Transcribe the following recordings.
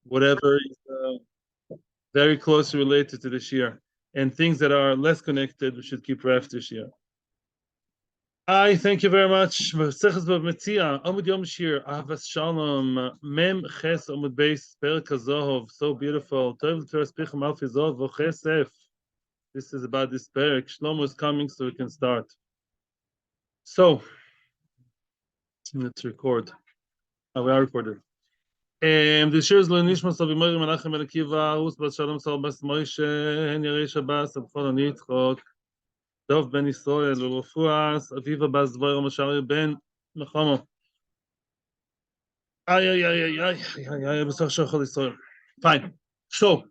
whatever is very closely related to the Shiur. And things that are less connected, we should keep for after Shiur. I thank you very much. Metzia, Amud Yomi Shiur, Avas Shalom, Mem Ches Amud Beis, Perek HaZohov, so beautiful. Tov L'Torah Spichim Alfi Zov V'Chesef. This is about this Perek. Shlomo is coming, so we can start. So, let's record. We are recorded. The Shiur is L'Nishmas of Imori Menachem Ben Akiva, Rus Bas Shalom Sal Bas Moshe, Hen Yerei Shabbos, Abchol Anitzchok, דוב בן ישראל ולרפואס, אביבה בס דבויר משארי בן מחומו. בסך שחול ישראל. Fine. So,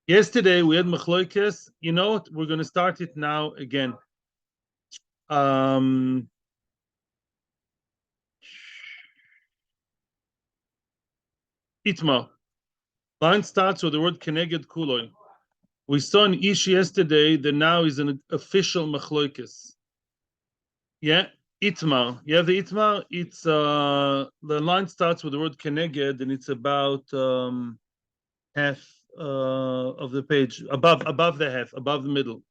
yesterday we had machloikes. You know what? We're going to start it now again. Itma. Line starts with the word keneged kuloi. We saw an ish yesterday that now is an official machloikes. Yeah, itmar. You have the itmar. It's the line starts with the word keneged, and it's about half of the page, above the half, above the middle.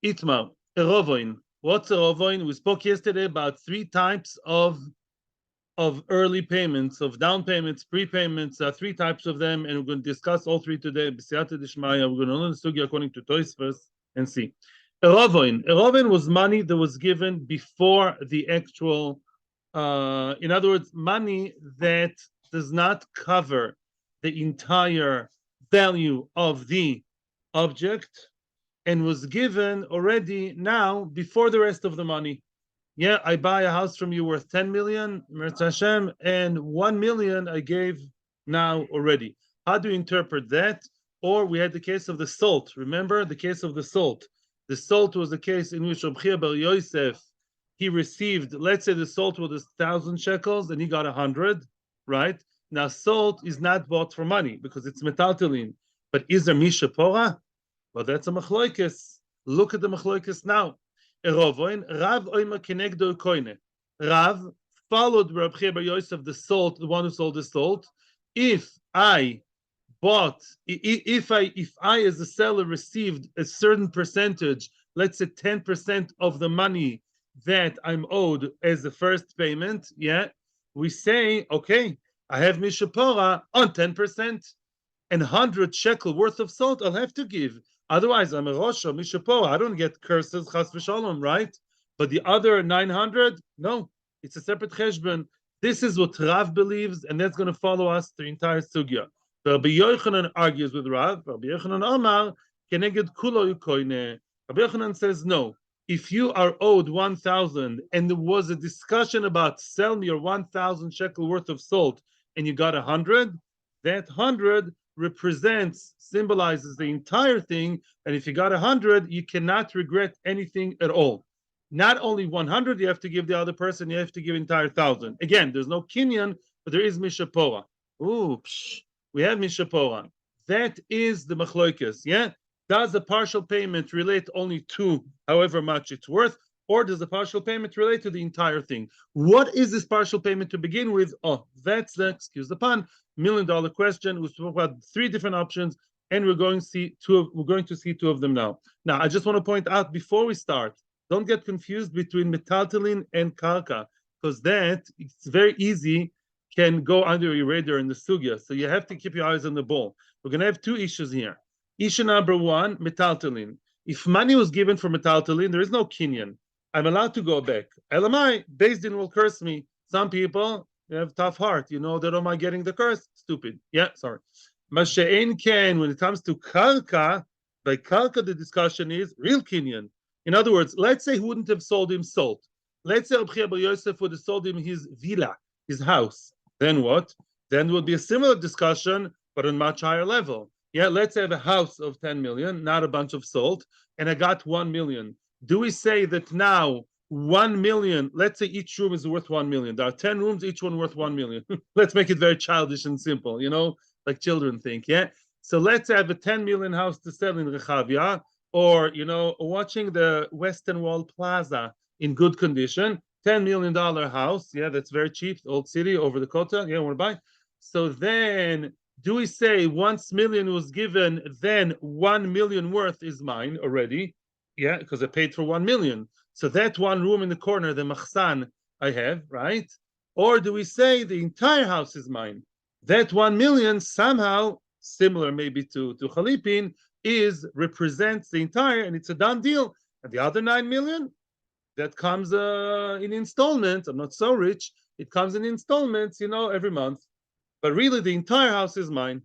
Itmar, erovoin. What's erovoin? We spoke yesterday about 3 types of early payments, of down payments, prepayments. 3 types of them, and we're going to discuss all 3 today. B'siyata d'shmaya. We're going to learn the sugya according to Tosfos and see. Erovoin was money that was given before the actual. In other words, money that does not cover the entire value of the object, and was given already now before the rest of the money. Yeah, I buy a house from you worth 10 million, Metzia Hashem, and 1 million I gave now already. How do you interpret that? Or we had the case of the salt. Remember the case of the salt. The salt was the case in which Rabbi Bar Yosef, he received, let's say the salt was 1,000 shekels and he got 100, right? Now salt is not bought for money because it's metaltalin. But is there mishapora? Well, that's a machloikes. Look at the machloikes now. Erovoin, Rav Oima Kenegdo Koine. Rav followed Rabbi Bar Yosef, the salt, the one who sold the salt. If I as a seller received a certain percentage, let's say 10% of the money that I'm owed as the first payment, yeah, we say, okay, I have mishapora on 10%, and 100 shekel worth of salt I'll have to give. Otherwise, I'm a Rosha, Mishapora. I don't get curses, Chas v'Shalom, right? But the other 900, no, it's a separate cheshbon. This is what Rav believes, and that's going to follow us the entire sugya. Rabbi Yochanan argues with Rav. Rabbi Yochanan Amar, keneged kulo yukoine. Rabbi Yochanan says, no. If you are owed 1,000, and there was a discussion about sell me your 1,000 shekel worth of salt, and you got 100, that 100 symbolizes the entire thing, and if you got 100, you cannot regret anything at all. Not only 100 you have to give the other person, you have to give entire 1,000. Again, there's no kinyan, but there is mishapora. Oops, we have mishapora. That is the machloikes. Yeah, does the partial payment relate only to however much it's worth, or does the partial payment relate to the entire thing? What is this partial payment to begin with? Oh, that's the, excuse the pun, $1 million question. We spoke about 3 different options, and we're going to see 2 of them now. Now, I just want to point out before we start, don't get confused between metaltalin and karka, because that it's very easy can go under your radar in the sugya. So you have to keep your eyes on the ball. We're going to have 2 issues here. Issue number 1, metaltalin. If money was given for metaltalin, there is no kinyan. I'm allowed to go back. Elamai, Beis Din will curse me. Some people have tough heart. You know, they don't mind getting the curse. Stupid. Yeah, sorry. Mashe'en ken, when it comes to karka, by karka the discussion is real kinyan. In other words, let's say he wouldn't have sold him salt. Let's say Rabbi Bar Yosef would have sold him his villa, his house. Then what? Then would be a similar discussion, but on much higher level. Yeah, let's have a house of 10 million, not a bunch of salt, and I got 1 million. Do we say that now 1 million, let's say each room is worth 1 million. There are 10 rooms, each one worth 1 million. Let's make it very childish and simple, you know, like children think, yeah? So let's have a 10 million house to sell in Rechavia, or, you know, watching the Western Wall Plaza in good condition, $10 million house. Yeah, that's very cheap. Old city over the Kota. Yeah, want to buy? So then Do we say once million was given, then 1 million worth is mine already? Yeah, because I paid for 1 million. So that one room in the corner, the machsan, I have, right? Or do we say the entire house is mine? That 1 million somehow, similar maybe to Chalipin, represents the entire, and it's a done deal. And the other 9 million, that comes in installments. I'm not so rich. It comes in installments, every month. But really, the entire house is mine.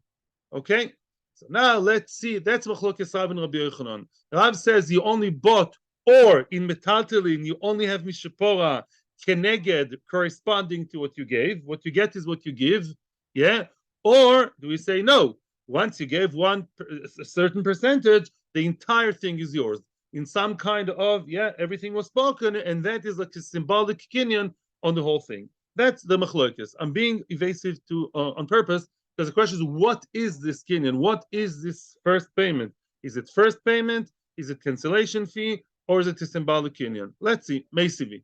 Okay? So now let's see. That's Machlokes Rav and Rabbi Yochanan. Rav says you only bought, or in metaltalin, you only have mishapora keneged corresponding to what you gave. What you get is what you give. Yeah? Or do we say no? Once you gave a certain percentage, the entire thing is yours. In some kind of, everything was spoken, and that is like a symbolic kinyan on the whole thing. That's the machlokes. I'm being evasive on purpose because the question is, what is this kinyan? What is this first payment? Is it first payment? Is it cancellation fee? Or is it a symbolic kinyan? Let's see. Meisivi.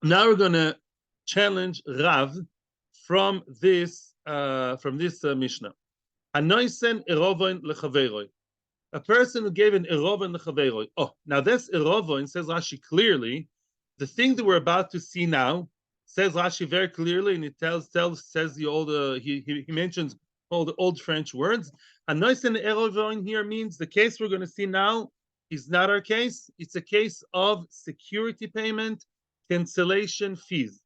Now we're going to challenge Rav from this Mishnah. Anoisen erovoin lechaveroi. A person who gave an erovoin lechaveroi. Oh, now this erovoin, says Rashi clearly, the thing that we're about to see now, says Rashi very clearly, and it says he mentions all the old French words. Anoisen erovoin here means the case we're going to see now is not our case. It's a case of security payment, cancellation fees,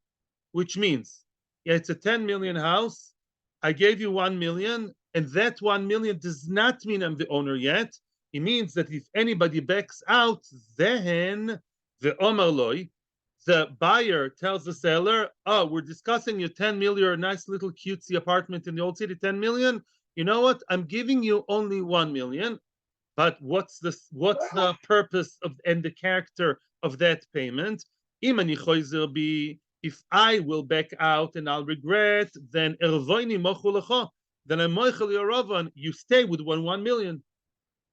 which means, it's a 10 million house. I gave you 1 million, and that 1 million does not mean I'm the owner yet. It means that if anybody backs out, then the omerloi, the buyer tells the seller, oh, we're discussing your 10 million, your nice little cutesy apartment in the old city, 10 million. You know what? I'm giving you only 1 million. But what's the purpose of and the character of that payment? If I will back out and I'll regret, then then I'm moichel yorovan. You stay with 1 million.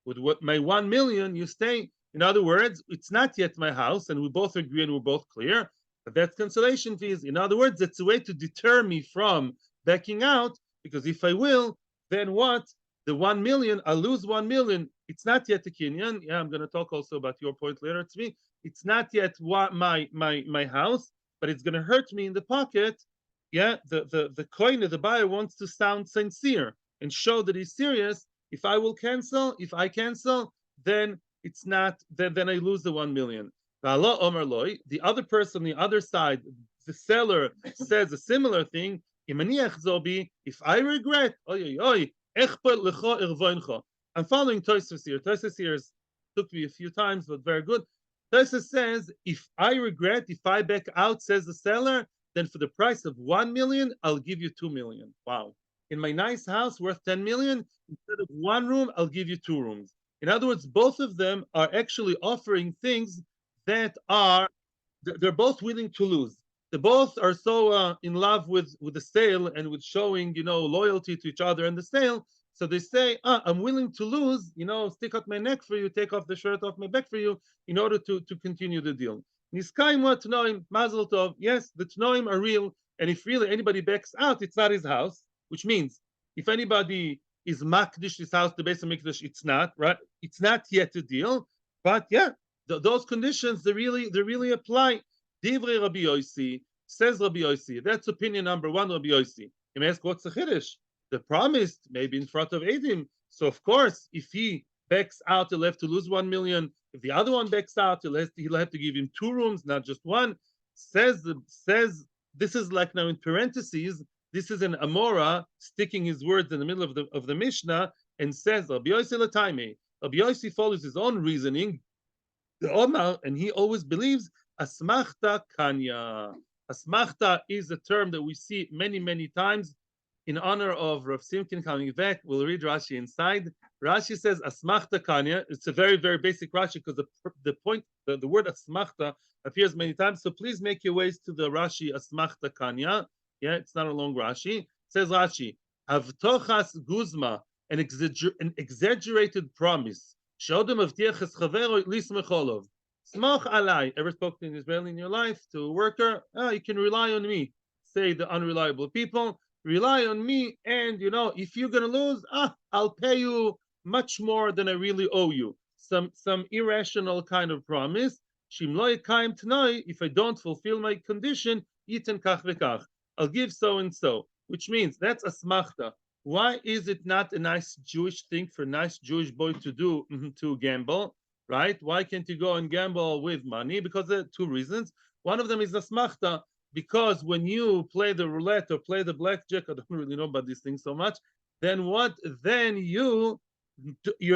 With what my 1 million, you stay. In other words, it's not yet my house, and we both agree and we're both clear. But that's cancellation fees. In other words, it's a way to deter me from backing out, because if I will, then what? The 1 million, I'll lose 1 million. It's not yet a kinyan. Yeah, I'm going to talk also about your point later. It's me. It's not yet my house, but it's going to hurt me in the pocket. Yeah, the coin of the buyer wants to sound sincere and show that he's serious. If I cancel, then it's not. Then I lose the 1 million. The other person, the other side, the seller says a similar thing. If I regret, I'm following Tosfos here. Tosfos here took me a few times, but very good. Tosfos says, if I regret, if I back out, says the seller, then for the price of 1 million, I'll give you 2 million. Wow. In my nice house worth 10 million, instead of 1 room, I'll give you 2 rooms. In other words, both of them are actually offering things that they're both willing to lose. They both are so in love with the sale and with showing, loyalty to each other in the sale. So they say, I'm willing to lose, stick out my neck for you, take off the shirt off my back for you, in order to continue the deal. Niskaim wa tnoim, mazel tov. Yes, the tnoim are real, and if really anybody backs out, it's not his house, which means if anybody is makdish this house, the base of mikdash, it's not, right? It's not yet a deal, but yeah, those conditions, they really apply. Divrei Rabbi Yosi, says Rabbi Yosi. That's opinion number one, Rabbi Yosi. You may ask, what's the chiddush? The promised, maybe in front of Edim. So of course, if he backs out, he'll have to lose 1 million. If the other one backs out, he'll have to give him 2 rooms, not just one. Says this is like now in parentheses. This is an Amora sticking his words in the middle of the Mishnah and says Rabbi Yosi Lataime. Rabbi Yosi follows his own reasoning. The Omar, and he always believes asmachta kanya. Asmachta is a term that we see many times in honor of Rav Simkin coming back. We'll read Rashi inside. Rashi says asmachta kanya. It's a very basic Rashi because the word asmachta appears many times. So please make your ways to the Rashi asmachta kanya. Yeah, it's not a long Rashi. It says Rashi avtochas guzma, an exaggerated promise. Shodem avtiach es chavero lismecholov. Smach alai. Ever spoken in Israeli in your life to a worker? You can rely on me. Say the unreliable people. rely on me, and if you're gonna lose, I'll pay you much more than I really owe you. Some irrational kind of promise. Shim lo yekayim t'nai, if I don't fulfill my condition, yiten kach v'kach. I'll give so and so, which means that's a smachta. Why is it not a nice Jewish thing for a nice Jewish boy to do, to gamble, right? Why can't you go and gamble with money? Because there are two reasons. One of them is a smachta, because when you play the roulette or play the blackjack, I don't really know about these things so much, then what? Then you're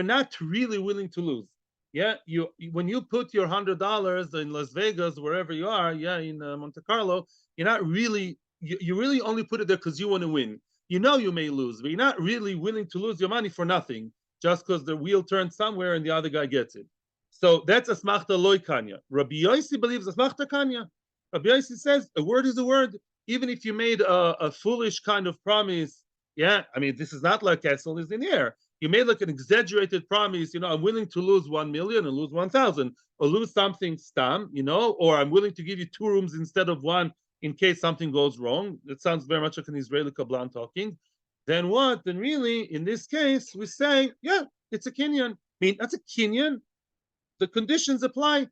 not really willing to lose. Yeah, you when you put your $100 in Las Vegas, wherever you are, yeah, in Monte Carlo, you're not really you really only put it there because you want to win. You know you may lose, but you're not really willing to lose your money for nothing, just because the wheel turns somewhere and the other guy gets it. So that's a smachta loy kanya. Rabbi Yossi believes a smachta kanya. Rabbi Yossi says a word is a word, even if you made a foolish kind of promise. Yeah, I mean, this is not like castle is in the air. You made like an exaggerated promise, I'm willing to lose 1 million and lose 1,000, or lose something stam, or I'm willing to give you 2 rooms instead of one in case something goes wrong. That sounds very much like an Israeli Kabbalah talking. Then what? Then really, in this case, we say, yeah, it's a kinyan. I mean, that's a kinyan. The conditions apply.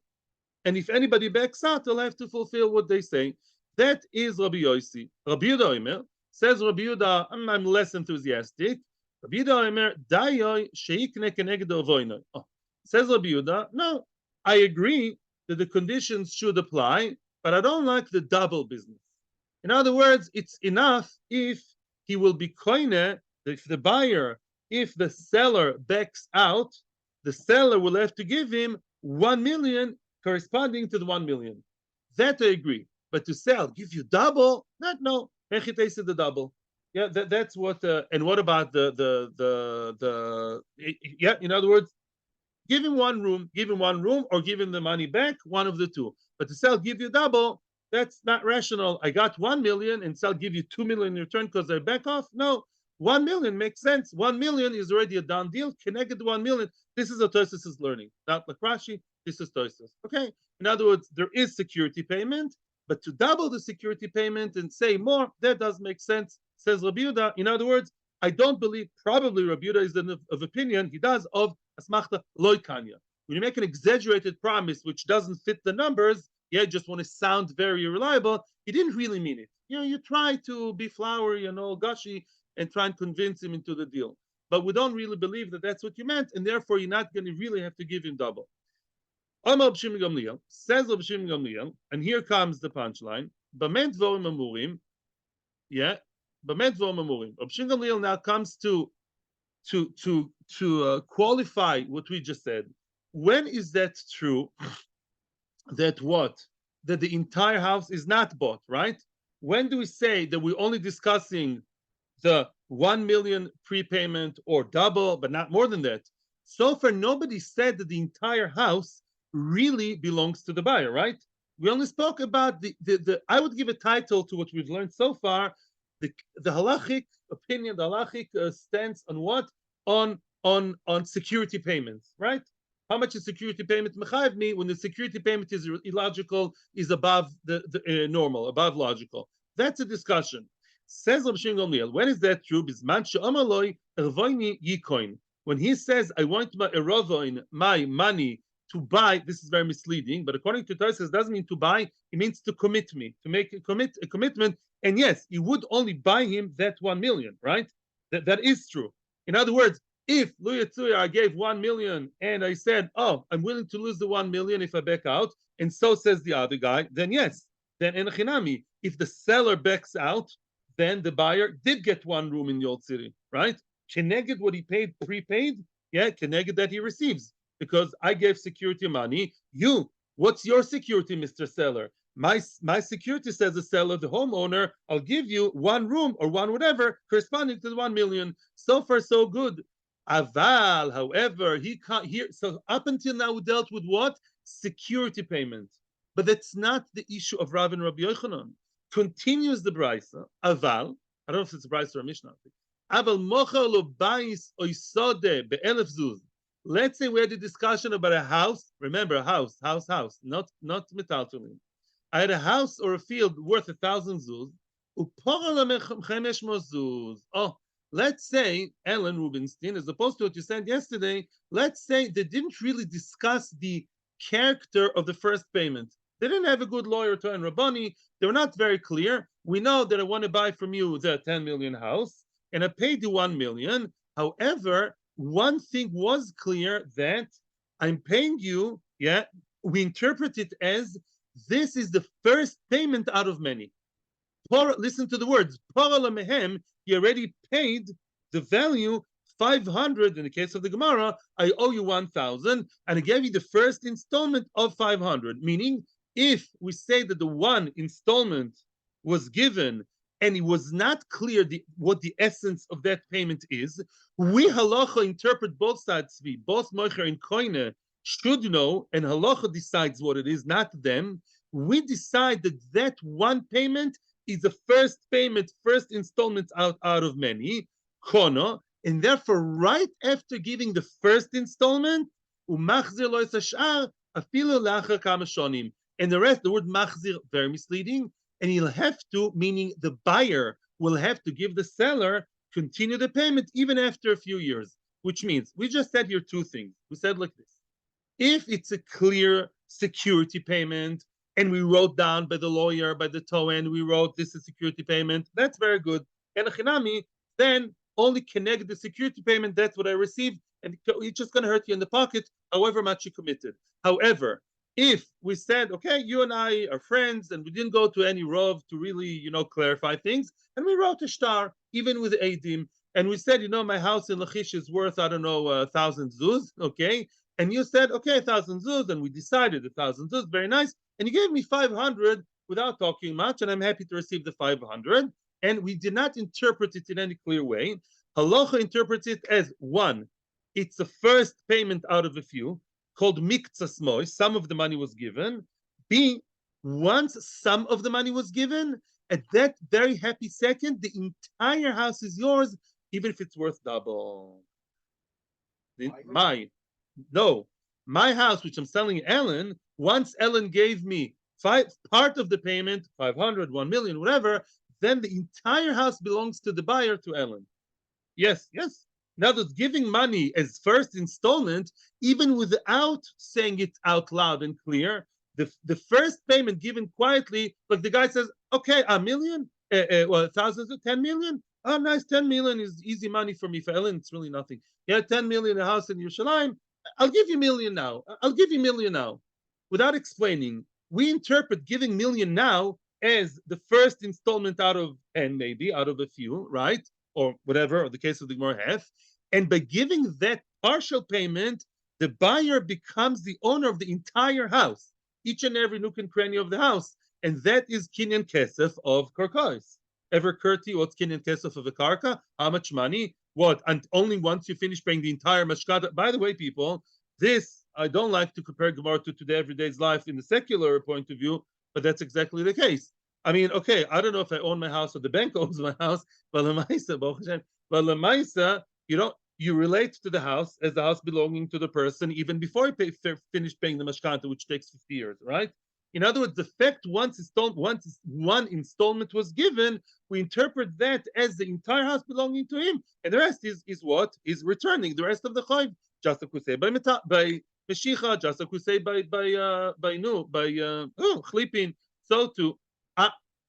And if anybody backs out, they'll have to fulfill what they say. That is Rabbi Yossi. Rabbi Yehuda Omer says, Rabbi Yehuda, I'm less enthusiastic. Rabbi Yehuda Omer, Dayoy sheikne keneged ovoinoi. Says Rabbi Yehuda, no, I agree that the conditions should apply, but I don't like the double business. In other words, it's enough if he will be koine, if the buyer, if the seller backs out, the seller will have to give him 1 million corresponding to the 1 million. That I agree. But to say, I'll give you double, not no. Hechite said the double. Yeah, that's what. And what about yeah? In other words, give him 1 room, or give him the money back, one of the two. But to sell, give you double, that's not rational. I got 1 million and sell, give you 2 million in return because I back off. No, 1 million makes sense. 1 million is already a done deal. Connected 1 million. This is what Tosis is learning. Not like Rashi, this is Tosis. Okay. In other words, there is security payment, but to double the security payment and say more, that does make sense, says Rabbi Yehuda. In other words, I don't believe, probably Rabbi Yehuda is of opinion, he does, of asmachta loy kanya. When you make an exaggerated promise which doesn't fit the numbers, yeah, just want to sound very reliable, he didn't really mean it. You try to be flowery and all gushy and try and convince him into the deal. But we don't really believe that that's what you meant, and therefore you're not going to really have to give him double. Amar B'Shim Gamliel, says B'Shim Gamliel, and here comes the punchline. B'ment v'orim amurim, yeah, b'ment v'orim amurim. B'Shim Gamliel now comes to qualify what we just said. When is that true? That what? That the entire house is not bought, right? When do we say that we're only discussing the 1 million prepayment or double, but not more than that? So far, nobody said that the entire house really belongs to the buyer, right? We only spoke about the I would give a title to what we've learned so far, the halachic opinion, the halachic stance on what? On security payments, right? How much is security payment mechayev me when the security payment is illogical, is above the normal, above logical? That's a discussion. Says Rav Shimon Gamliel, when is that true? Bisman she'amar loy ervoini yikoin. When he says, I want my erovoin, my money, to buy, this is very misleading, but according to Tosfos, it doesn't mean to buy, it means to commit me, to make a commitment. And yes, you would only buy him that 1 million, right? That is true. In other words, if I gave 1 million and I said, oh, I'm willing to lose the 1 million if I back out, and so says the other guy, then yes, then enochinami. If the seller backs out, then the buyer did get 1 room in the old city, right? Keneged what he paid prepaid, yeah, keneged that he receives. Because I gave security money. What's your security, Mr. Seller? My security, says the seller, the homeowner, I'll give you 1 room or 1 whatever corresponding to the 1 million. So far, so good. Aval, however, he can't hear. So up until now, we dealt with what? Security payment. But that's not the issue of Rav and Rabbi Yochanan. Continues the brisa. Aval, I don't know if it's a brisa or a mishnah. Aval mocher lo bais oisode be'elef zuz. Let's say we had a discussion about a house. Remember, a house, not metaltalin. I had a house or a field worth 1,000 zuz, Oh, let's say Ellen Rubinstein, as opposed to what you said yesterday, let's say they didn't really discuss the character of the first payment. They didn't have a good lawyer to earn Rabbani. They were not very clear. We know that I want to buy from you the 10 million house, and I paid you 1 million. However, one thing was clear that I'm paying you, yeah, we interpret it as this is the first payment out of many. Listen to the words. Mehem, he already paid the value 500 in the case of the Gemara. I owe you 1,000, and I gave you the first installment of 500. Meaning, if we say that the one installment was given and it was not clear what the essence of that payment is, we halacha interpret both sides. Both mocher and koine should know, and halacha decides what it is, not them. We decide that that one payment is the first payment, first installment out of many, kono, and therefore right after giving the first installment, umachzir lo yisashar afilu lacher kama shonim. And the rest, the word machzir, very misleading, and he'll have to, meaning the buyer will have to give the seller continue the payment even after a few years, which means we just said here two things. We said like this. If it's a clear security payment, and we wrote down by the lawyer, by the Toen, we wrote this is security payment, that's very good. And Chinami, then only connect the security payment, that's what I received, and it's just going to hurt you in the pocket, however much you committed. However, if we said, okay, you and I are friends, and we didn't go to any rov to really, clarify things, and we wrote a star, even with Adim, and we said, my house in Lachish is worth, I don't know, 1,000 zuz, okay? And you said, okay, 1,000 zuz, and we decided 1,000 zuz, very nice. And you gave me 500 without talking much, and I'm happy to receive the 500. And we did not interpret it in any clear way. Halacha interprets it as one, it's the first payment out of a few, called miktsas moy, some of the money was given. B, once some of the money was given, at that very happy second, the entire house is yours, even if it's worth double. My house, which I'm selling Ellen, once Ellen gave me part of the payment, 500, 1 million, whatever, then the entire house belongs to the buyer, to Ellen. Yes. Now that giving money as first installment, even without saying it out loud and clear, the first payment given quietly, like the guy says, okay, a million, thousands of 10 million. Oh, nice, 10 million is easy money for me. For Ellen, it's really nothing. Yeah, 10 million a house in Yerushalayim. I'll give you million now. Without explaining, we interpret giving million now as the first installment out of, and maybe out of a few, right? Or whatever, or the case of the Gemara half. And by giving that partial payment, the buyer becomes the owner of the entire house, each and every nook and cranny of the house. And that is kinyan kesef of karkais. Ever Kurti, what's kinyan kesef of a karka? How much money? What? And only once you finish paying the entire mashkata. By the way, people, this, I don't like to compare Gemara to the everyday's life in the secular point of view, but that's exactly the case. I mean, okay, I don't know if I own my house or the bank owns my house, but Lamaisa, you relate to the house as the house belonging to the person even before you finish paying the mashkanta, which takes 50 years, right? In other words, the fact once one installment was given, we interpret that as the entire house belonging to him, and the rest is what? Is returning the rest of the chayv, just like we say by Meshicha, just like we say by Chlipin. So to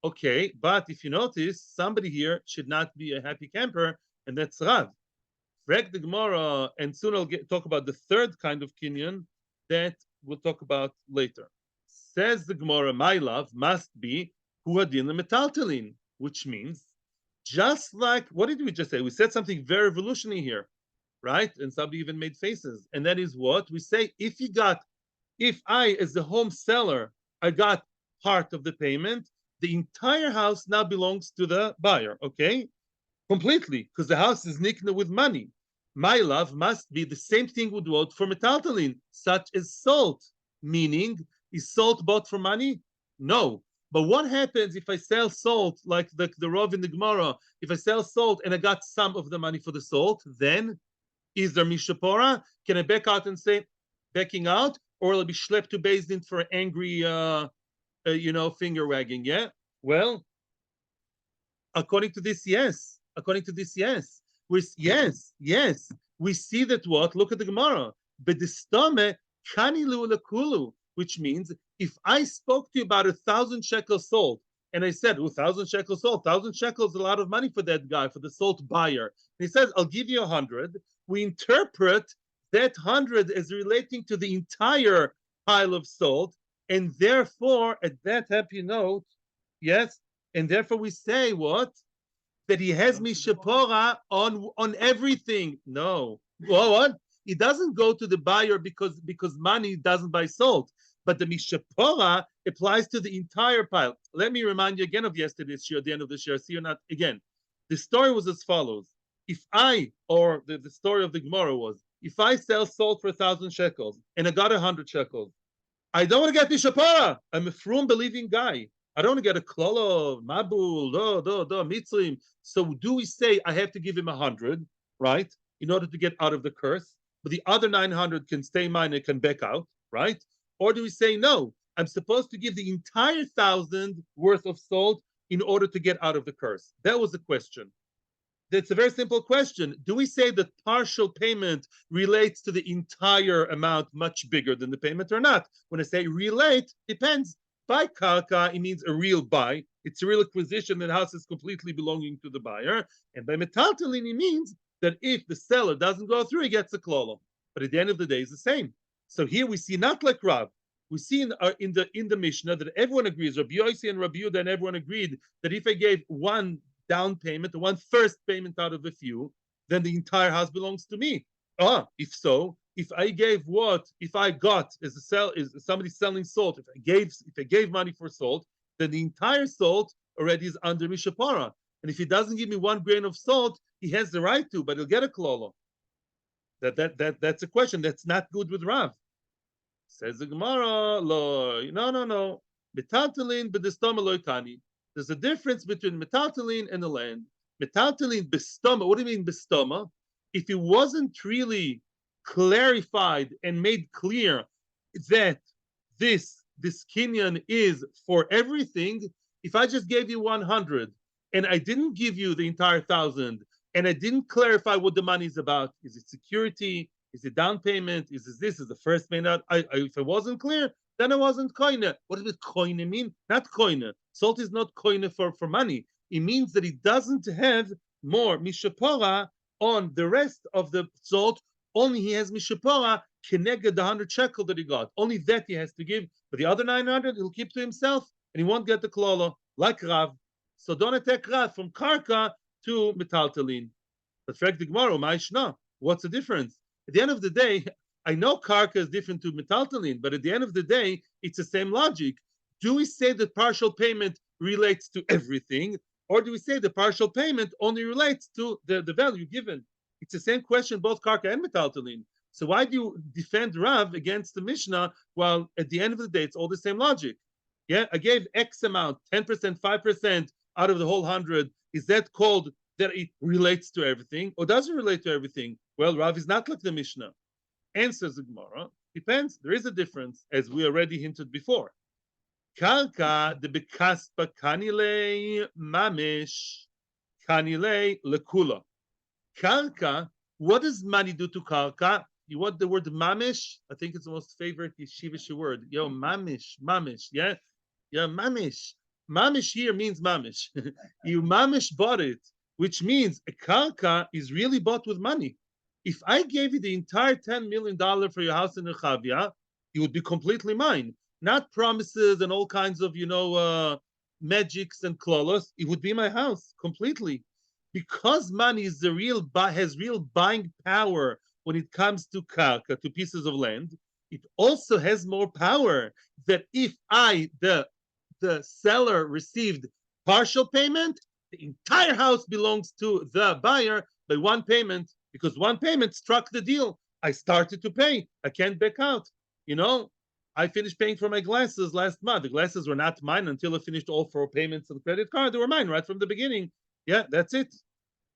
okay, but if you notice, somebody here should not be a happy camper, and that's Rav. Reg the Gemara, and soon I'll talk about the third kind of kinyan that we'll talk about later. Says the Gemara, my love must be huadin metaltalin, which means just like, what did we just say? We said something very revolutionary here, right? And somebody even made faces, and that is what we say: if I, as the home seller, I got part of the payment, the entire house now belongs to the buyer, okay? Completely, because the house is nikna with money. My love must be the same thing would vote for metaltalin, such as salt. Meaning, is salt bought for money? No. But what happens if I sell salt, like the Rov in the Gemara, if I sell salt and I got some of the money for the salt, then is there mishapora? Can I back out and say, backing out? Or will I be schlepped to Beis Din for angry, finger wagging, yeah? Well, According to this, yes. According to this, yes. Yes. We see that what? Look at the Gemara. Bedistome kanilu lekulu, which means if I spoke to you about 1,000 shekels salt, and I said, 1,000 shekels salt, 1,000 shekels is a lot of money for that guy, for the salt buyer. And he says, I'll give you 100. We interpret that 100 as relating to the entire pile of salt, and therefore, at that happy note, yes, and therefore we say what? That he has mishapora on everything. No. Well, what? He doesn't go to the buyer because money doesn't buy salt. But the mishapora applies to the entire pile. Let me remind you again of yesterday's share, at the end of the share. See or not again. The story was as follows. If I, or the story of the Gemara was, if I sell salt for 1,000 shekels and I got 100 shekels, I don't want to get mishapora. I'm a frum believing guy. I don't want to get a klolo, mabul, mitzrim. So do we say I have to give him 100, right, in order to get out of the curse, but the other 900 can stay mine and can back out, right? Or do we say no? I'm supposed to give the entire 1,000 worth of salt in order to get out of the curse. That was the question. That's a very simple question. Do we say that partial payment relates to the entire amount much bigger than the payment or not? When I say relate, depends. By karka, it means a real buy. It's a real acquisition. The house is completely belonging to the buyer. And by metaltalin, it means that if the seller doesn't go through, he gets a klolo. But at the end of the day, it's the same. So here we see not like Rav. We see in the Mishnah that everyone agrees, Rabbi Yossi and Rabbi Yehuda and everyone agreed that if I gave one down payment, one first payment out of a few, then the entire house belongs to me. If so, if I got as somebody selling salt, if I gave money for salt, then the entire salt already is under mishapara. And if he doesn't give me 1 grain of salt, he has the right to, but he'll get a klolo. That's a question. That's not good with Rav. Says the Gemara, no. Metaltalin b'distoma loitani. There's a difference between metaltalin and the land. Metaltalin b'stoma. What do you mean b'stoma? If it wasn't really clarified and made clear that this kinyan is for everything, if I just gave you 100 and I didn't give you the entire 1,000 and I didn't clarify what the money is about, is it security? Is it down payment? Is this? Is the first payment? If it wasn't clear, then it wasn't koine. What does koine mean? Not koine. Salt is not koine for money. It means that it doesn't have more mishapora on the rest of the salt. Only he has mishapora keneged the 100 shekel that he got. Only that he has to give. But the other 900 he'll keep to himself and he won't get the klolo like Rav. So don't attack Rav from karka to metaltalin. But fact the Gemara, ma'ishna. What's the difference? At the end of the day, I know karka is different to metaltalin, but at the end of the day, it's the same logic. Do we say that partial payment relates to everything, or do we say the partial payment only relates to the value given? It's the same question, both karka and metaltalin. So why do you defend Rav against the Mishnah while at the end of the day, it's all the same logic? Yeah, I gave X amount, 10%, 5% out of the whole 100. Is that called that it relates to everything or doesn't relate to everything? Well, Rav is not like the Mishnah. Answers the Gemara. Depends. There is a difference, as we already hinted before. Karka de bekaspa kanile mamish kanile lekula. Karka, what does money do to karka? You want the word mamish? I think it's the most favorite yeshivish word. Yo, mamish, yeah? Yeah, mamish. Mamish here means mamish. You mamish bought it, which means a karka is really bought with money. If I gave you the entire $10 million for your house in Rechavia, it would be completely mine. Not promises and all kinds of, magics and klolos. It would be my house completely. Because money is has real buying power when it comes to karka, to pieces of land, it also has more power that if the seller received partial payment, the entire house belongs to the buyer by one payment, because one payment struck the deal. I started to pay. I can't back out. I finished paying for my glasses last month. The glasses were not mine until I finished all 4 payments on the credit card. They were mine right from the beginning. Yeah, that's it.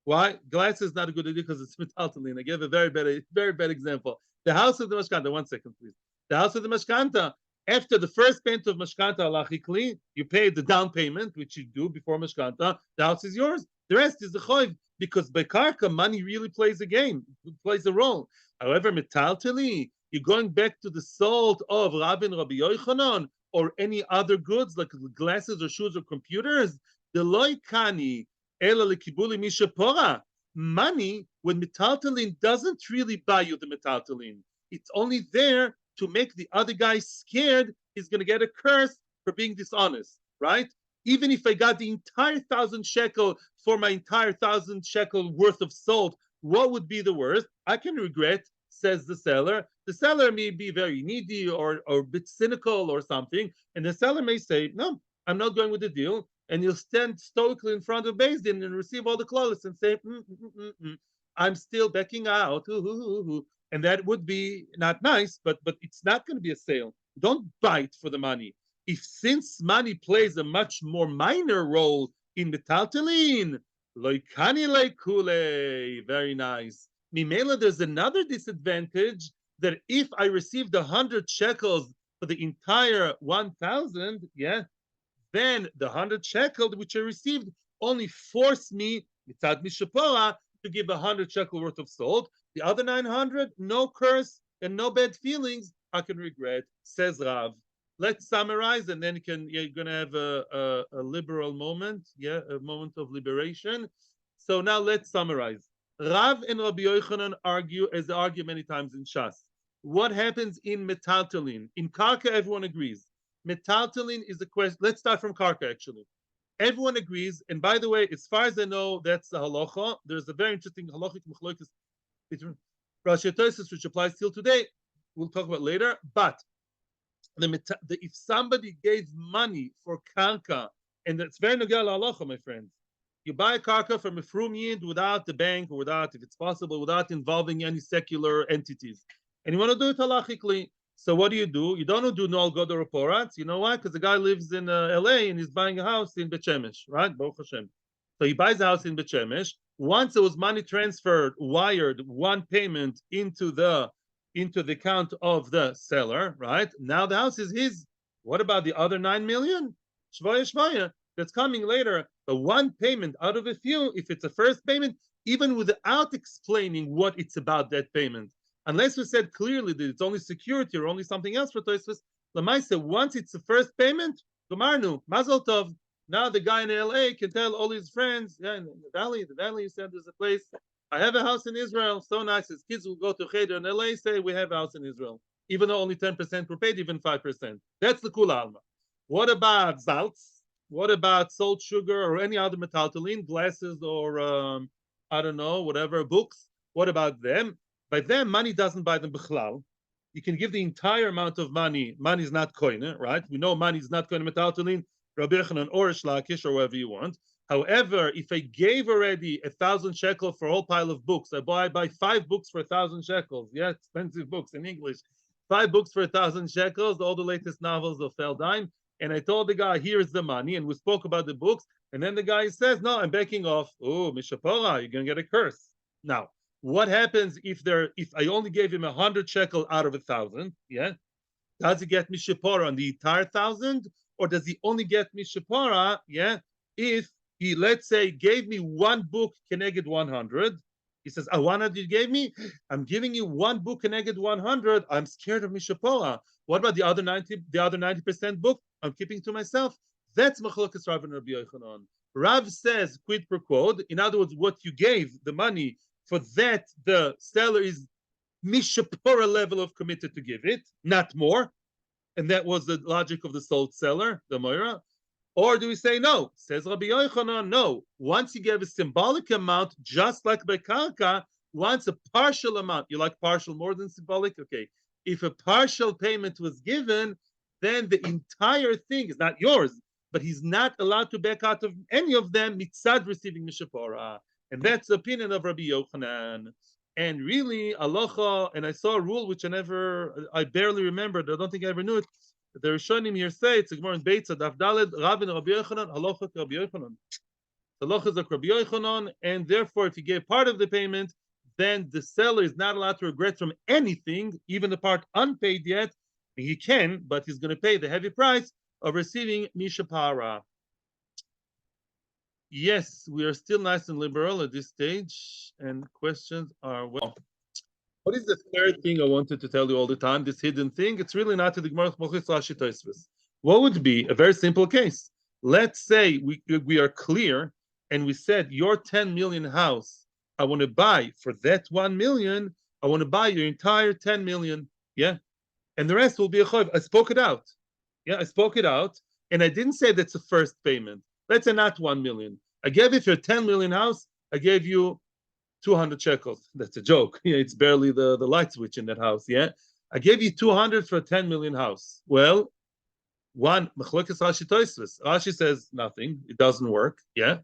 Why? Glasses is not a good idea because it's metaltalin. I gave a very bad example. The house of the mashkanta. 1 second, please. The house of the mashkanta. After the first payment of mashkanta halachically, you pay the down payment, which you do before mashkanta. The house is yours. The rest is the choiv, because by karka, money really plays a game, plays a role. However, metaltali, you're going back to the salt of Rabbi and Rabbi Yochanan or any other goods like glasses or shoes or computers. The loikani ela lekibuli mishapora. Money, when metaltalin doesn't really buy you the metaltalin, it's only there to make the other guy scared he's going to get a curse for being dishonest, right? Even if I got the entire 1,000 shekel for my entire 1,000 shekel worth of salt, what would be the worst? I can regret, says the seller. The seller may be very needy or a bit cynical or something, and the seller may say, no, I'm not going with the deal. And you'll stand stoically in front of Beis Din and receive all the clauses and say, I'm still backing out. And that would be not nice, but it's not going to be a sale. Don't bite for the money. If since money plays a much more minor role in metaltalin, loikani leikule, very nice. Mimela, there's another disadvantage that if I received 100 shekels for the entire 1,000, then the 100 shekel which I received only forced me, mitzad mishapora, to give 100 shekel worth of salt. The other 900, no curse and no bad feelings I can regret, says Rav. Let's summarize, and then you're going to have a liberal moment, a moment of liberation. So now let's summarize. Rav and Rabbi Yochanan argue, as they argue many times in Shas. What happens in metaltalin? In karka, everyone agrees. Metaltalin is the question. Let's start from karka, actually. Everyone agrees, and by the way, as far as I know, that's the halacha. There's a very interesting halachic machlokas between Rashi Tosfos, which applies till today. We'll talk about later. But if somebody gave money for karka, and that's very nogel halacha, my friends. You buy a karka from a frum yid without the bank, or without, if it's possible, without involving any secular entities, and you want to do it halachically. So what do? You don't do no god or porat. You know why? Because the guy lives in LA and he's buying a house in Bet Shemesh, right? Baruch Hashem. So he buys a house in Bet Shemesh. Once there was money transferred, wired, one payment into the account of the seller, right? Now the house is his. What about the other 9 million? Shvaya shvaya. That's coming later. The one payment out of a few, if it's a first payment, even without explaining what it's about, that payment. Unless we said clearly that it's only security or only something else for Tosfos, Lamaisa, once it's the first payment, Gomarnu, Mazel Tov. Now the guy in LA can tell all his friends, in the valley, you said there's a place. I have a house in Israel, so nice. His kids will go to Cheder in LA, say we have a house in Israel. Even though only 10% were paid, even 5%. That's the Kula Alma. What about Zaltz? What about salt, sugar, or any other metaltalin, glasses, or I don't know, whatever, books? What about them? By them, money doesn't buy them bichlal. You can give the entire amount of money. Money is not koine, right? We know money is not koine metaltalin, Rabbi Yochanan or Shlakish or whatever you want. However, if I gave already 1,000 shekel for a whole pile of books, I buy 5 books for 1,000 shekels. Yeah, expensive books in English. 5 books for 1,000 shekels, all the latest novels of Feldheim. And I told the guy, here's the money. And we spoke about the books. And then the guy says, no, I'm backing off. Oh, Mishapora, you're going to get a curse. Now, what happens if I only gave him 100 shekel out of 1,000? Yeah, does he get mishapora on the entire 1,000, or does he only get mishapora? Yeah, if he, let's say, gave me one book keneged 100, he says, 100 you gave me, I'm giving you one book keneged 100. I'm scared of mishapora. What about the other 90% book? I'm keeping to myself. That's machlokas Rav and Rabbi Yochanan. Rav says quid pro quo. In other words, what you gave the money. For that, the seller is mishapora level of committed to give it, not more. And that was the logic of the salt seller, the Moira. Or do we say no? Says Rabbi Yochanan, no. Once you give a symbolic amount, just like by karka, once a partial amount, you like partial more than symbolic? Okay. If a partial payment was given, then the entire thing is not yours, but he's not allowed to back out of any of them mitzad receiving mishapora. And that's the opinion of Rabbi Yochanan. And really, halacha, and I saw a rule which I barely remembered. I don't think I ever knew it. The Rishonim here say, it's a Gemara in Beitza, Daf Daled, Rav and Rabbi Yochanan, halacha Rabbi Yochanan. Halacha is like Rabbi Yochanan, and therefore, if you gave part of the payment, then the seller is not allowed to regret from anything, even the part unpaid yet, He can, but he's going to pay the heavy price of receiving Mishapara. Yes, we are still nice and liberal at this stage, and questions are well. What is the third thing I wanted to tell you all the time? This hidden thing. It's really not to the Gemara. What would be a very simple case? Let's say we are clear, and we said your 10 million house, I want to buy for that 1 million. I want to buy your entire 10 million. Yeah, and the rest will be a choiv. I spoke it out. Yeah, I spoke it out, and I didn't say that's a first payment. Let's say not 1 million. I gave you your 10 million house. I gave you 200 shekels. That's a joke. Yeah, it's barely the light switch in that house. Yeah, I gave you 200 for a 10 million house. Well, one machlokes Rashi Tosfos. Rashi says nothing. It doesn't work. Yeah,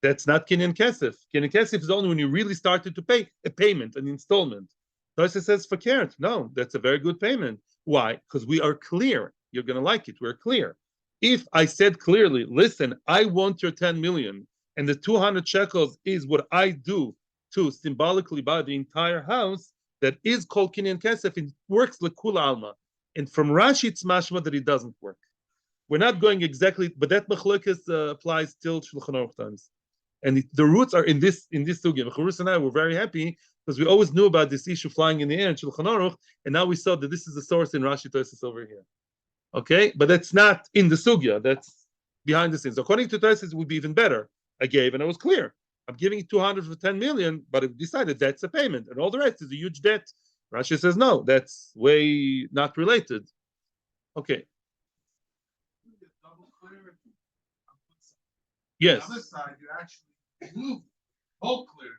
that's not kinyan kesef. Kinyan kesef is only when you really started to pay a payment, an installment. Tosfos says fakert. No, that's a very good payment. Why? Because we are clear. You're going to like it. We're clear. If I said clearly, listen, I want your 10 million, and the 200 shekels is what I do to symbolically buy the entire house, that is called kinyan kesef. It works lekula alma. And from Rashi, it's mashma that it doesn't work. We're not going exactly, but that machlokes applies till Shulchan Aruch times. And the roots are in this sugya. Churus and I were very happy because we always knew about this issue flying in the air in Shulchan Aruch, and now we saw that this is the source in Rashi Tosfos over here. Okay, but that's not in the sugya. That's behind the scenes. According to Tosfos, it would be even better. I gave, and I was clear. I'm giving you 200 for 10 million, but I've decided that's a payment, and all the rest is a huge debt. Rashi says no, that's way not related. Okay. Yes. On the other side, you actually move whole clear.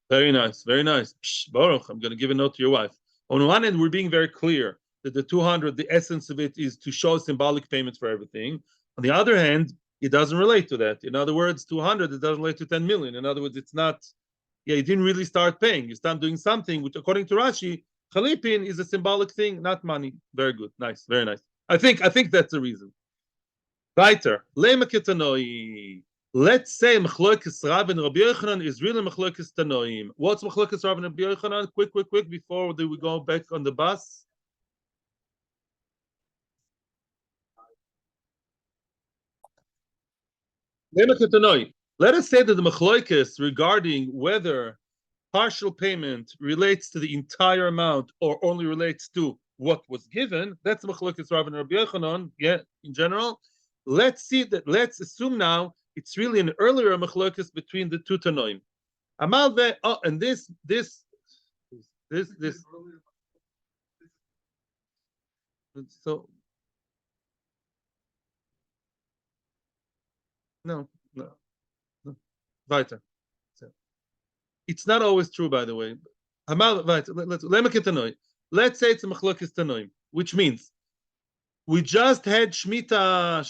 Very nice, very nice. Psh, Baruch, I'm going to give a note to your wife. On one end, we're being very clear that the 200, the essence of it is to show symbolic payments for everything. On the other hand, it doesn't relate to that. In other words, 200, it doesn't relate to 10 million. In other words, it's not, yeah, you didn't really start paying. You start doing something, which according to Rashi, chalipin is a symbolic thing, not money. Very good, nice, very nice. I think that's the reason. Weiter. Let's say Machlokes Rav and Rabbi Yochanan is really Machlokes Tanoim. What's Machlokes Rav and Rabbi Yochanan? Quick, before we go back on the bus. Let us say that the Machlokes regarding whether partial payment relates to the entire amount or only relates to what was given, that's Machlokes Rav and Rabbi Yochanan, yeah, in general. Let's assume now it's really an earlier machlokes between the two Tanoim. Amal ve, and this. So, no. Weiter. It's not always true, by the way. Amal weiter. Let's say it's a machlokes Tanoim, which means we just had Shemitah,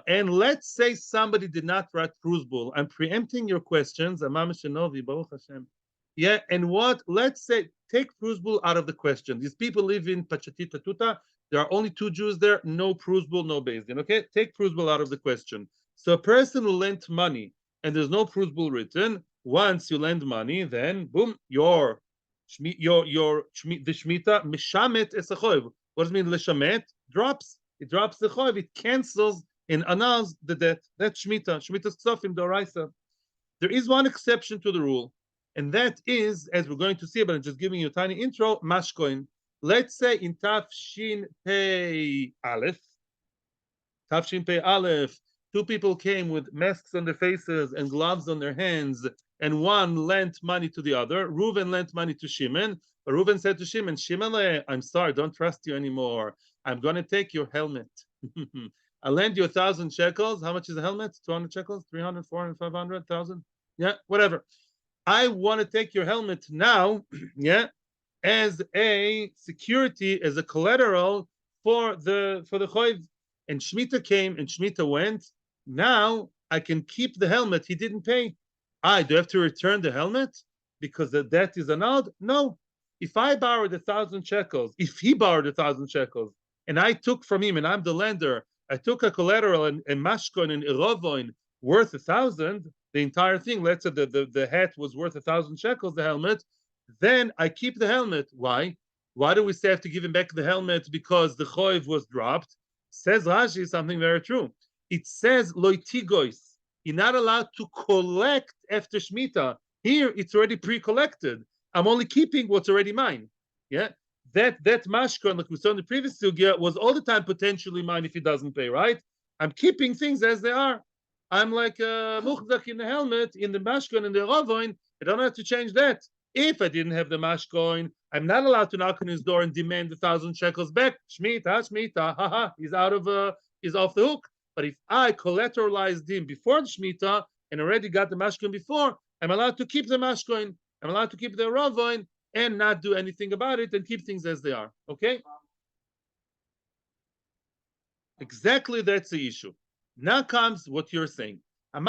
and let's say somebody did not write Prusbul. I'm preempting your questions. Yeah, and what? Let's say, take Prusbul out of the question. These people live in Pachatit Patuta. There are only 2 Jews there. No Prusbul, no Beis Din. Okay, take Prusbul out of the question. So a person who lent money and there's no Prusbul written, once you lend money, then boom, the Shemitah mishamet esachoiv. What does it mean? Leshamet drops. It drops the choiv. It cancels and annuls the debt. That's Shemitah. Shemitah's ksofim doraisa. There is one exception to the rule, and that is, as we're going to see, but I'm just giving you a tiny intro, mashkoin. Let's say in Tafshin Pei Aleph, 2 people came with masks on their faces and gloves on their hands, and one lent money to the other. Reuven lent money to Shimon. Reuven said to Shimon, I'm sorry, don't trust you anymore. I'm going to take your helmet. I'll lend you 1,000 shekels. How much is a helmet? 200 shekels? 300, 400, 500, 1,000? Yeah, whatever. I want to take your helmet now, yeah, as a security, as a collateral for the choiv. And Shemitah came and Shemitah went. Now I can keep the helmet. He didn't pay. Do I have to return the helmet because the debt is annulled? No. If I borrowed 1,000 shekels, if he borrowed 1,000 shekels, and I took from him, and I'm the lender, I took a collateral and mashkon and irovoin worth 1,000, the entire thing, let's say the hat was worth 1,000 shekels, the helmet, then I keep the helmet. Why? Why do we say I have to give him back the helmet? Because the choiv was dropped. Says Rashi something very true. It says loitigois. You're not allowed to collect after Shemitah. Here, it's already pre-collected. I'm only keeping what's already mine. Yeah, that mashkon, like we saw in the previous sugya, was all the time potentially mine if he doesn't pay. Right? I'm keeping things as they are. I'm like a muchzak in the helmet, in the mashkon, in the ravoin. I don't have to change that. If I didn't have the mashkon, I'm not allowed to knock on his door and demand 1,000 shekels back. Shmita, haha, he's off the hook. But if I collateralized him before the Shemitah and already got the mashkoin before, I'm allowed to keep the mashkoin. I'm allowed to keep the ravoin and not do anything about it and keep things as they are. Okay? Exactly, that's the issue. Now comes what you're saying. A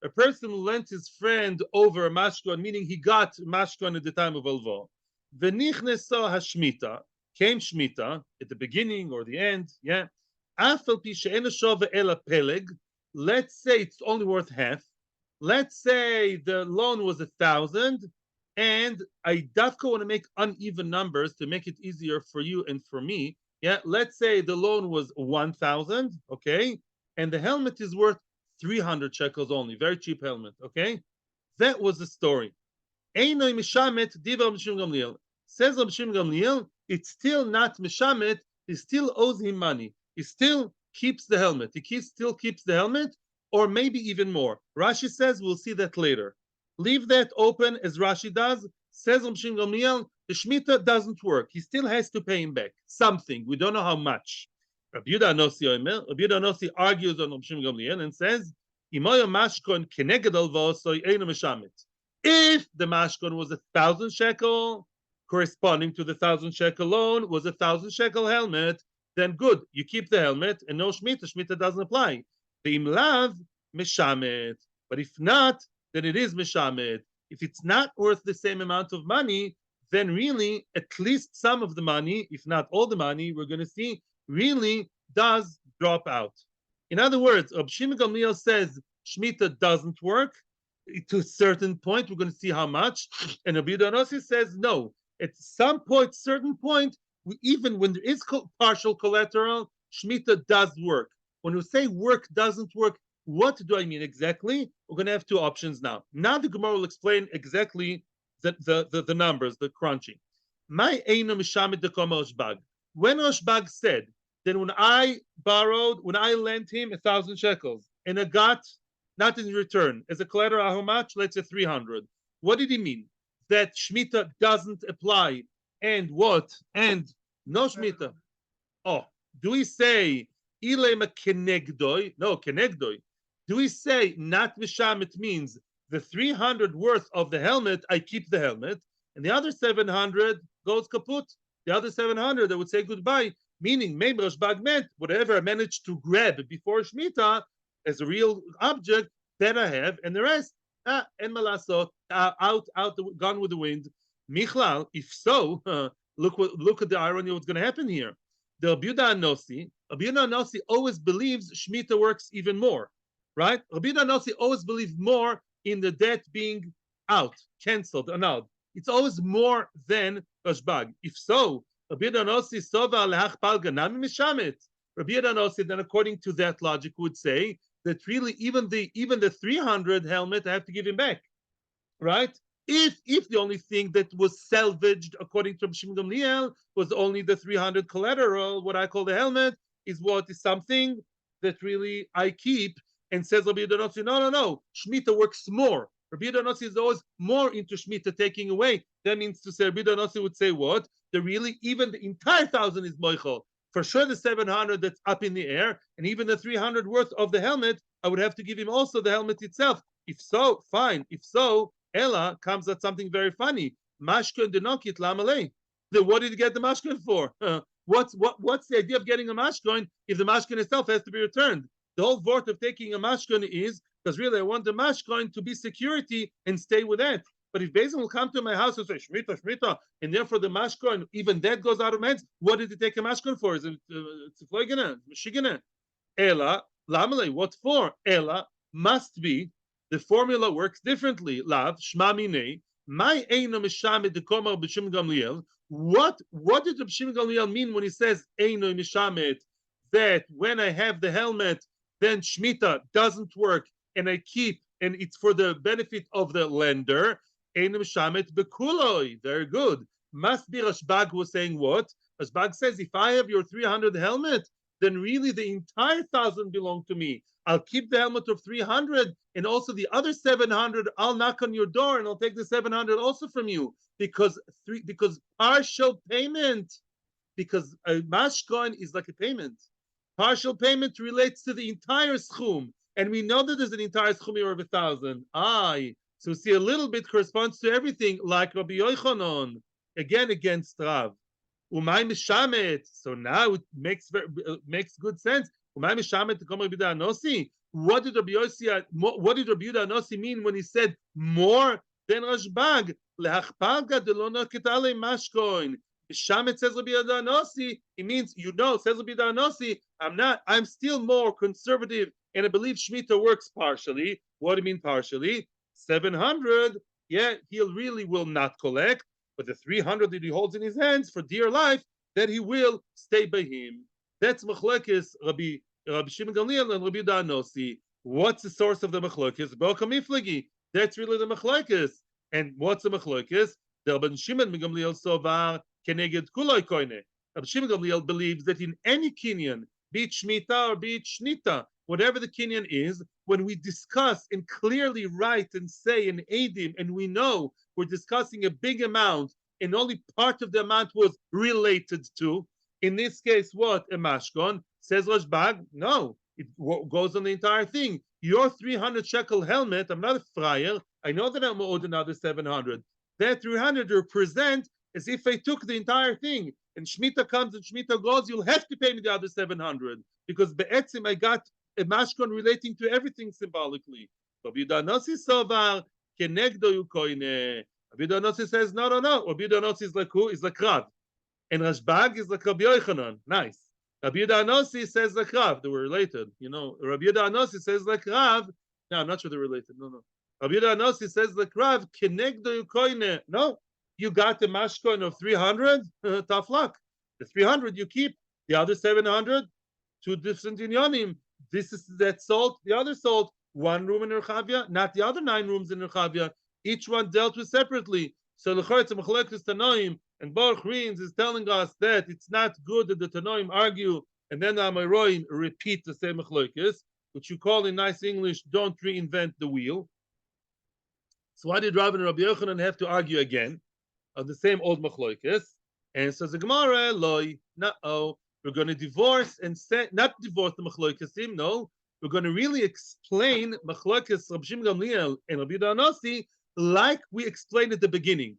person who lent his friend over a mashkon, meaning he got mashkon at the time of alvo. V'nichnesa hashmita, came shmita at the beginning or the end, yeah. Afal pi she'ena shova ela peleg. Let's say it's only worth half. Let's say the loan was 1,000, and I dafka want to make uneven numbers to make it easier for you and for me. Yeah, let's say the loan was 1,000, okay, and the helmet is worth 300 shekels only, very cheap helmet, okay? That was the story. Einoi mishamet diva Mishim Gamliel. Says Mishim Gamliel, it's still not mishamet, he still owes him money. He still keeps the helmet. Still keeps the helmet, or maybe even more. Rashi says we'll see that later. Leave that open as Rashi does. Says Mishim Gamliel, the Shemitah doesn't work. He still has to pay him back something. We don't know how much. Rabbi Yehuda Nossi argues on Mishim Gamliel and says, Imoyo mashkon keneged alvosoi eino mishamet. If the mashkon was 1,000 shekel, corresponding to the 1,000 shekel loan, was 1,000 shekel helmet, then good, you keep the helmet and no shmita. Shmita doesn't apply. The imlav mishamet, but if not, then it is mishamet. If it's not worth the same amount of money, then really at least some of the money, if not all the money, we're going to see really does drop out. In other words, Rabbi Shimon Gamliel says shmita doesn't work to a certain point. We're going to see how much, and Rabbi Yehuda Nossi says no. At some point, certain point, even when there is partial collateral, shmita does work. When we say work doesn't work, what do I mean exactly? We're going to have two options now. Now the Gemara will explain exactly the numbers, the crunching. My eino mishamit dekoma oshbag. When Oshbag said that when I lent him 1,000 shekels and I got not in return as a collateral, how much? Let's say 300. What did he mean? That shmita doesn't apply and what? And no shmita. Oh, do we say ilema kenegdoi? No, kenegdoi. Do we say not mishamit means the 300 worth of the helmet, I keep the helmet, and the other 700 goes kaput? The other 700, I would say goodbye, meaning maybe Rashbag meant whatever I managed to grab before Shemitah as a real object that I have, and the rest, and malasot, gone with the wind. Michlal, if so, look at the irony of what's going to happen here. The Rabbi Yehuda Nossi always believes Shemitah works even more, right? Rabbi Yehuda Nossi always believes more in the debt being out, cancelled, annulled. It's always more than Rashbag. If so, Rabbi Yehuda Nossi sova lehach palga nami mishamet. Rabbi Yehuda Nossi then, according to that logic, would say that really even the 300 helmet I have to give him back, right? If the only thing that was salvaged according to Shimon Gamliel was only the 300 collateral, what I call the helmet is what is something that really I keep, and says Rabbi Yehuda Nossi, no, Shemitah works more. Rabbi Yehuda Nossi is always more into Shemitah taking away. That means to say Rabbi Yehuda Nossi would say what? That really even the entire 1,000 is moichel. For sure the 700 that's up in the air, and even the 300 worth of the helmet, I would have to give him also the helmet itself. If so, fine. If so, Ella comes at something very funny. Mashkin denokit lamalei. What did he get the mashkin for? What's the idea of getting a mashkin if the mashkin itself has to be returned? The whole vort of taking a mashkin is because really I want the mashkin to be security and stay with that. But if Bezin will come to my house and say Shmita, and therefore the mashkin, even that goes out of hands, what did he take a mashkin for? Is it tzifloigena, meshigena? Ella lamalei. What for? Ella must be. The formula works differently. Lav shma minei. My Eino Mishamet the Komar B'Shim Gamliel. What did B'Shim Gamliel mean when he says Eino Mishamet? That when I have the helmet, then Shemitah doesn't work, and I keep, and it's for the benefit of the lender. Eino Mishamet Bekuloi. Very good. Must be Rashbag was saying what? Rashbag says, if I have your 300 helmet, then really the entire 1,000 belong to me. I'll keep the helmet of 300, and also the other 700, I'll knock on your door and I'll take the 700 also from you. Because partial payment, because a mashkon is like a payment. Partial payment relates to the entire schum. And we know that there's an entire schum here of 1,000. So see, a little bit corresponds to everything, like Rabbi Yochanan, again against Rav. Umay mishamet. So now it makes good sense. Umay mishamet to come Rabbi Anosi. What did Rabbi Yehuda Anosi mean when he said more than Rashbag? Leachpalga de lo noket ale mashkoin. Shamet says Rabbi Yehuda Anosi. He means, says Rabbi Yehuda Anosi, I'm still more conservative, and I believe Shemitah works partially. What do you mean partially? 700, yeah, he really will not collect, but the 300 that he holds in his hands for dear life, that he will stay by him. That's machlekes Rabbi Shimon Gamliel and Rabbi Yehuda Anosi. What's the source of the machlekes? B'okamiflagi. That's really the machlekes. And what's the machlekes? The Rabbi Shimon Gamliel sovar keneged kuloi koine. Rabbi Shimon Gamliel believes that in any kinyan, be it shmita or be it shnita, whatever the kinyan is, when we discuss and clearly write and say in edim, and we know we're discussing a big amount, and only part of the amount was related to, in this case, what? A mashkon. Says Rashbag, no, it goes on the entire thing. Your 300 shekel helmet, I'm not a friar, I know that I'm owed another 700. That 300 represent as if I took the entire thing. And Shemitah comes and Shemitah goes, you'll have to pay me the other 700. Because be'etzim, I got a mashkon relating to everything symbolically. Rabbi Yehuda Anosi sovar kenegdo yukoine. Rabbi Yehuda Anosi says, no. Rabbi Yehuda Anosi is like who? Is like Rav. And Rashbag is like Rabbi Yochanan. Nice. Rabbi Yehuda Anosi says like Rav. They were related. Rabbi Yehuda Anosi says like Rav. No, I'm not sure they're related. No. Rabbi Yehuda Anosi says like Rav, kenegdo yukoine. No. You got the mashkon of 300, tough luck. The 300 you keep, the other 700, two different inyanim. This is that salt, the other salt, one room in Rechavia, not the other 9 rooms in Rechavia. Each one dealt with separately. So L'chayetz Machlekes Tanoim, and Baruch Reins is telling us that it's not good that the Tanoim argue and then the Amoraim repeat the same Machlekes, which you call in nice English, don't reinvent the wheel. So why did Rav and Rabbi Yochanan have to argue again of the same old Machlekes? And so the Gemara, loy, no, we're going to divorce and say, not divorce the Machloikesim, no. We're going to really explain Machlokes Rabbi Shimon Gamliel and Rabbi Yehuda Anosi like we explained at the beginning.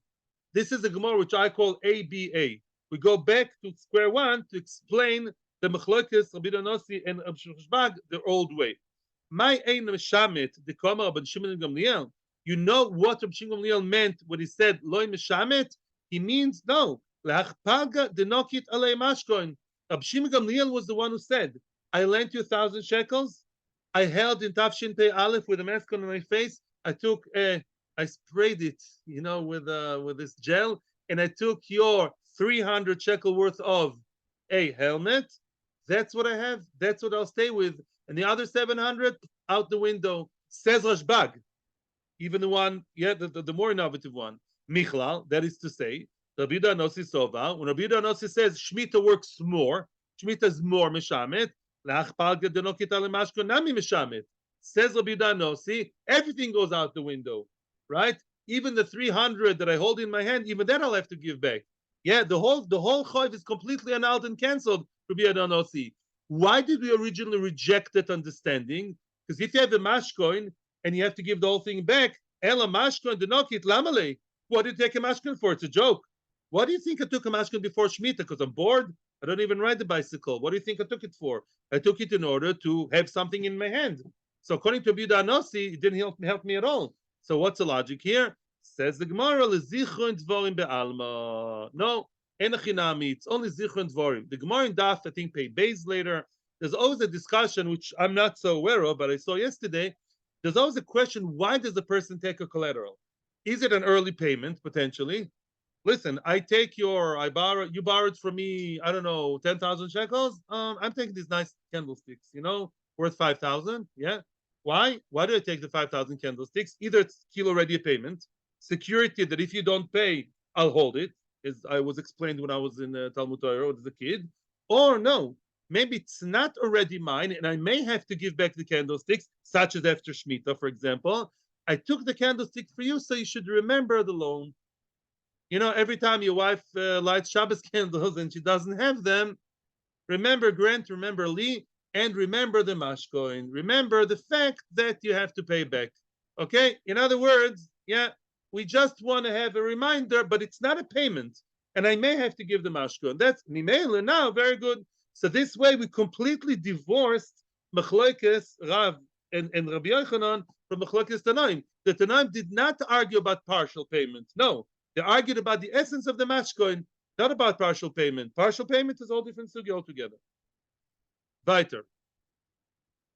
This is a Gemara which I call ABA. We go back to square one to explain the Machlokes Rabbi Yehuda Anosi and Rabbi Shimon the old way. My ein meshamet the Kamar Rabbi Shimon Gamliel. You know what Rabbi Shimon Gamliel meant when he said loy meshamet? He means no. Leachpaga denokit alei mashkoin. Rabbi Shimon Gamliel was the one who said, I lent you 1,000 shekels. I held in Tafshin Pei Aleph with a mask on my face. I sprayed it, with this gel, and I took your 300 shekel worth of a helmet. That's what I have. That's what I'll stay with. And the other 700 out the window. Says Rashbag, even the one, the more innovative one. Michlal, that is to say, Rabbi Yehuda Anosi Sova. When Rabbi Yehuda Anosi says Shemitah works more, Shemitah is more meshamet. La'achpalga denokit ale mashko nami meshamet. Says Rabbi Yehuda Anosi, everything goes out the window, right? Even the 300 that I hold in my hand, even that I'll have to give back. Yeah, the whole chayv is completely annulled and cancelled. Rabbi Yehuda Anosi. Why did we originally reject that understanding? Because if you have a mashkoin and you have to give the whole thing back, ela mashkoin denokit lamale. What did you take a mashkoin for? It's a joke. What do you think I took a mashkin before Shemitah? Because I'm bored? I don't even ride the bicycle. What do you think I took it for? I took it in order to have something in my hand. So according to Rabbi Yehuda Anosi, it didn't help me at all. So what's the logic here? Says the Gemara, lezichron dvorim be'alma. No, enachinami. It's only zichron dvorim. The Gemara in Daf, I think, pay base later. There's always a discussion, which I'm not so aware of, but I saw yesterday. There's always a question, why does the person take a collateral? Is it an early payment potentially? Listen, you borrowed from me, I don't know, 10,000 shekels. I'm taking these nice candlesticks, worth 5,000. Yeah. Why do I take the 5,000 candlesticks? Either it's kilo already a payment, security that if you don't pay, I'll hold it, as I was explained when I was in Talmud Torah as a kid. Or no, maybe it's not already mine and I may have to give back the candlesticks, such as after Shemitah, for example. I took the candlestick for you, so you should remember the loan. Every time your wife lights Shabbos candles and she doesn't have them, remember Grant, remember Lee, and remember the mashkoin. Remember the fact that you have to pay back. Okay? In other words, yeah, we just want to have a reminder, but it's not a payment. And I may have to give the mashkoin. That's Mimela now, very good. So this way we completely divorced Machlokes Rav and Rabbi Yochanan from Machlokes Tanaim. The Tanaim did not argue about partial payment. No, they argued about the essence of the mashkoin, not about partial payment. Partial payment is all different sugi altogether. Weiter.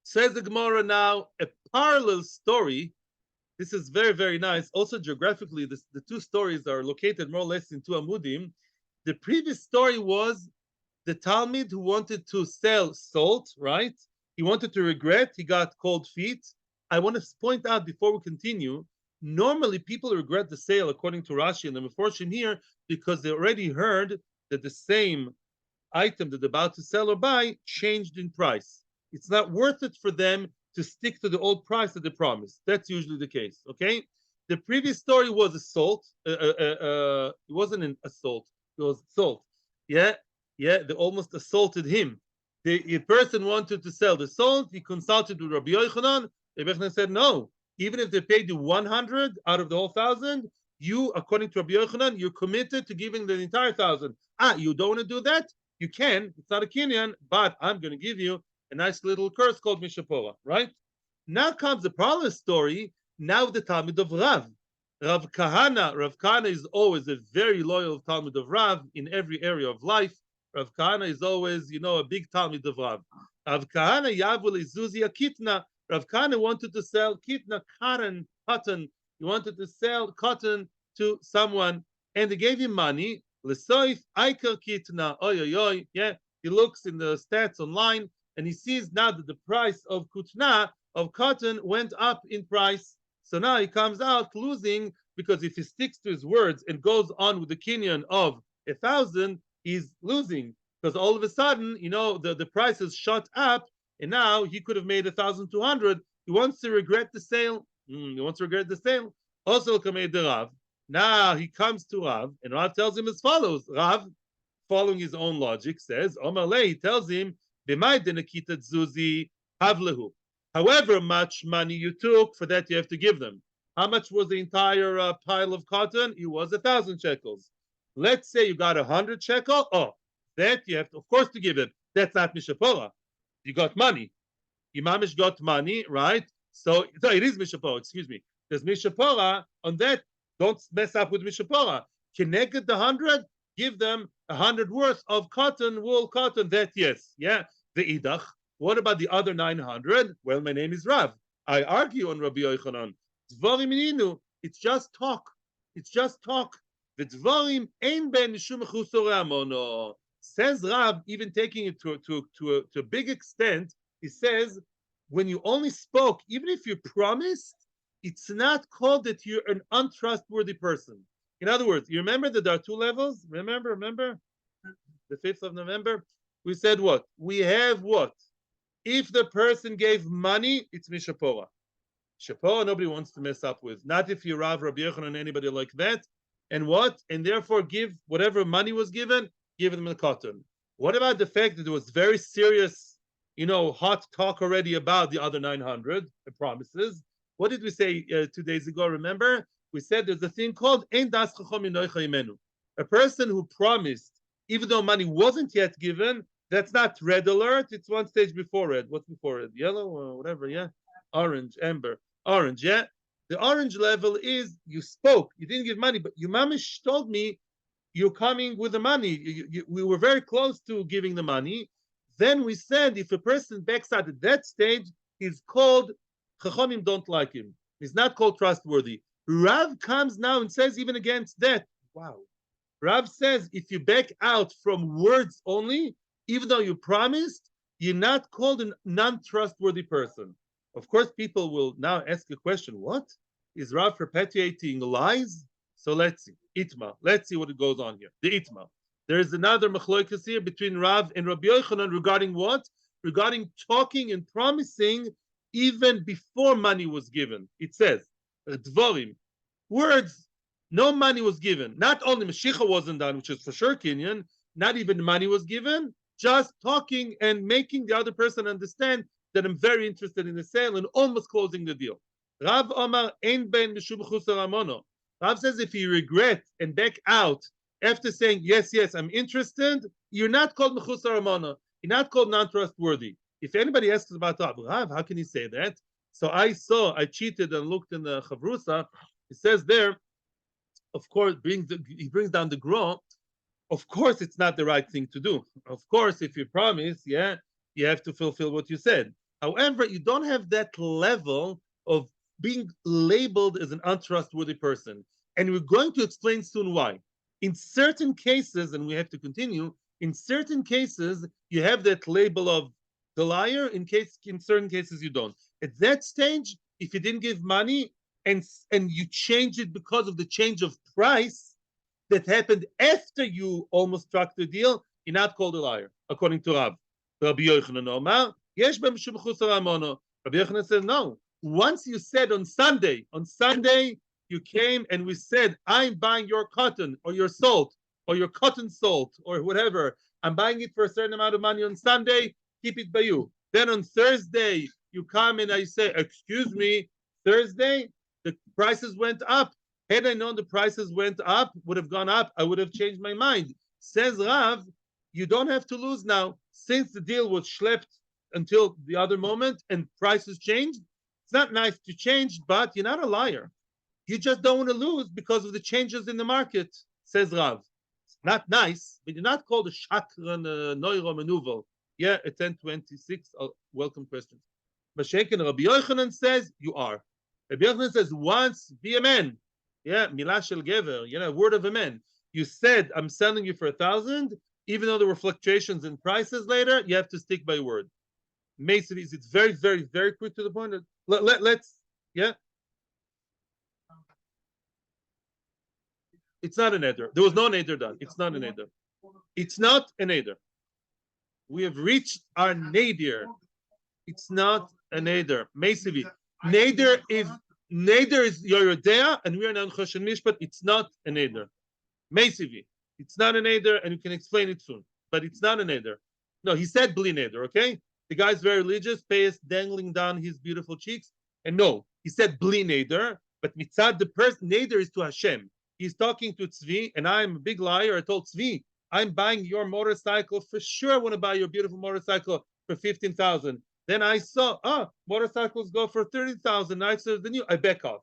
Says the Gemara now, a parallel story. This is very, very nice. Also, geographically, the two stories are located more or less in two Amudim. The previous story was the Talmud who wanted to sell salt, right? He wanted to regret, he got cold feet. I want to point out before we continue, normally people regret the sale, according to Rashi and the Meforshim here, because they already heard that the same item that they're about to sell or buy changed in price. It's not worth it for them to stick to the old price that they promised. That's usually the case, okay? The previous story was a salt. It wasn't an assault. It was salt. Yeah, they almost assaulted him. The person wanted to sell the salt. He consulted with Rabbi Yochanan. Rabbi Yochanan said, no, even if they paid you 100 out of the whole 1,000, you, according to Rabbi Yochanan, you're committed to giving the entire 1,000. You don't want to do that? You can. It's not a kinyan, but I'm going to give you a nice little curse called Mishapora, right? Now comes the parallel story, now the Talmud of Rav. Rav Kahana is always a very loyal Talmud of Rav in every area of life. Rav Kahana is always, a big Talmud of Rav. Rav Kahana Yavul Izuzia Kitna. Rav Kahana wanted to sell Kitna, cotton. He wanted to sell cotton to someone, and they gave him money. Lesoif Aikar Kitna. Oy. Yeah, he looks in the stats online, and he sees now that the price of kutna, of cotton, went up in price. So now he comes out losing, because if he sticks to his words and goes on with the kinyan of 1,000, he's losing. Because all of a sudden, the price has shot up, and now he could have made 1,200. He wants to regret the sale. Also, the Rav. Now he comes to Rav, and Rav tells him as follows. Rav, following his own logic, says, Omalei, he tells him, however much money you took, for that you have to give them. How much was the entire pile of cotton? It was 1,000 shekels. Let's say you got 100 shekel. That you have, of course, to give it. That's not mishapora. You got money. Imamish got money, right? So it is mishapora. Excuse me. There's mishapora on that. Don't mess up with mishapora. Connected the 100. Give them 100 worth of wool cotton. That yes, yeah. The idach. What about the other 900? Well, my name is Rav. I argue on Rabbi Yochanan. Dvarim ininu. It's just talk. It's just talk. The dvarim ein ben mishum chusore amono. Says Rav, even taking it to a big extent, he says, when you only spoke, even if you promised, it's not called that you're an untrustworthy person. In other words, you remember that there are two levels? Remember? The 5th of November? We said what? We have what? If the person gave money, it's mishapora. Shapora, nobody wants to mess up with. Not if you're Rav, Rabbi Yochanan, anybody like that. And what? And therefore give whatever money was given, give them the cotton. What about the fact that there was very serious, hot talk already about the other 900 promises? What did we say 2 days ago? Remember? We said there's a thing called Ein das chacham minoicha imenu. A person who promised, even though money wasn't yet given, that's not red alert. It's one stage before red. What's before red? Yellow or whatever, yeah? Orange, amber. Orange, yeah? The orange level is you spoke. You didn't give money, but your mamish told me you're coming with the money. We were very close to giving the money. Then we said if a person backs out at that stage, he's called, Chachamim don't like him. He's not called trustworthy. Rav comes now and says even against that. Wow. Rav says if you back out from words only, even though you promised, you're not called a non-trustworthy person. Of course, people will now ask a question: What is Rav perpetuating lies? So let's see. Itma. Let's see what goes on here. The Itma. There is another machlokas here between Rav and Rabbi Yochanan regarding what? Regarding talking and promising even before money was given. It says, Dvorim, words, no money was given. Not only Mashiach wasn't done, which is for sure Kenyan, not even money was given, just talking and making the other person understand that I'm very interested in the sale and almost closing the deal. Rav Omar ein ben mishum chusar amono. Rav says if you regret and back out after saying, yes, yes, I'm interested, you're not called mechusar amono. You're not called non-trustworthy. If anybody asks about Rav, how can you say that? So I cheated and looked in the Chavrusa. It says there, of course, he brings down the Gro. Of course, it's not the right thing to do. Of course, if you promise, yeah, you have to fulfill what you said. However, you don't have that level of being labeled as an untrustworthy person. And we're going to explain soon why. In certain cases, and we have to continue, in certain cases, you have that label of the liar. In certain cases, you don't. At that stage, if you didn't give money and you change it because of the change of price that happened after you almost struck the deal, you're not called a liar, according to Rav. Rabbi Yochanan Omar, yesh b'm mishum chusar amono. Rabbi Yochanan said, no. Once you said on Sunday you came and we said, I'm buying your cotton or your salt or your cotton salt or whatever. I'm buying it for a certain amount of money on Sunday. Keep it by you. Then on Thursday, you come and I say, excuse me, Thursday, the prices went up. Had I known the prices went up, would have gone up, I would have changed my mind. Says Rav, you don't have to lose now. Since the deal was schlepped until the other moment and prices changed, it's not nice to change, but you're not a liar. You just don't want to lose because of the changes in the market, says Rav. It's not nice, but you're not called a shakran, neuro maneuver. Yeah, at 10:26, welcome questions. Mashiach Rabbi Yochanan says, you are. Rabbi Yochanan says, once be a man. Yeah, milah shel gever, word of a man. You said, I'm selling you for 1,000, even though there were fluctuations in prices later, you have to stick by word. Mason, it's very, very, very quick to the point. Let's, yeah. It's not an eder. There was no eder done. It's not an eder. It's not an eder. We have reached our nadir. It's not an eder. Mesivi. Nadir is Yorodea, and we are now Choshen Mishpat. It's not an eder. Mesivi. It's not an eder, and you can explain it soon. But it's not an eder. No, he said bli neder, okay? The guy's very religious, pays dangling down his beautiful cheeks. And no, he said bli neder, but mitzad the person, neder is to Hashem. He's talking to Tzvi, and I'm a big liar. I told Tzvi, I'm buying your motorcycle. For sure, I want to buy your beautiful motorcycle for 15,000. Then I saw, motorcycles go for 30,000 nicer than you. I back off.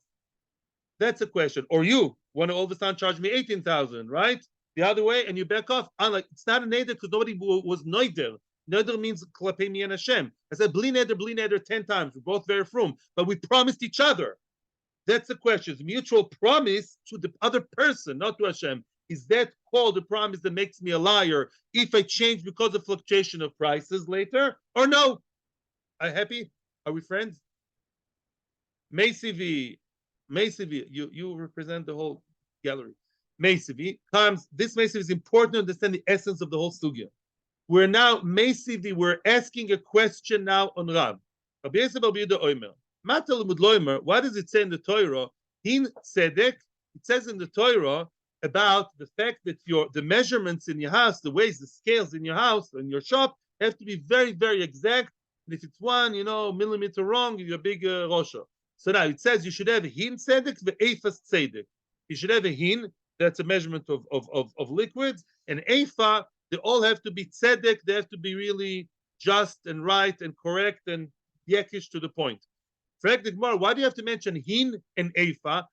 That's a question. Or you want to all of a sudden charge me 18,000, right? The other way, and you back off. I'm like, it's not a neder because nobody was noider. Neder means klapei mi and Hashem. I said, bli neder 10 times. We're both very frum, but we promised each other. That's the question. It's a mutual promise to the other person, not to Hashem. Is that called a promise that makes me a liar if I change because of fluctuation of prices later? Or no? Are you happy? Are we friends? Mesivi, you represent the whole gallery. Mesivi comes. This Mesivi is important to understand the essence of the whole sugya. We're now Mesivi. We're asking a question now on Rav. Rabbi Yosef Bar Yehuda Omer. What does it say in the Torah? In Tzedek, it says in the Torah about the fact that the measurements in your house, the ways, the scales in your house, in your shop, have to be very, very exact. And if it's 1, millimeter wrong, you're a big rosha. So now it says you should have a hin tzedek, the ephas tzedek. You should have a hin, that's a measurement of liquids, and ephah, they all have to be tzedek, they have to be really just and right and correct and yekish to the point. Why do you have to mention hin and ephah?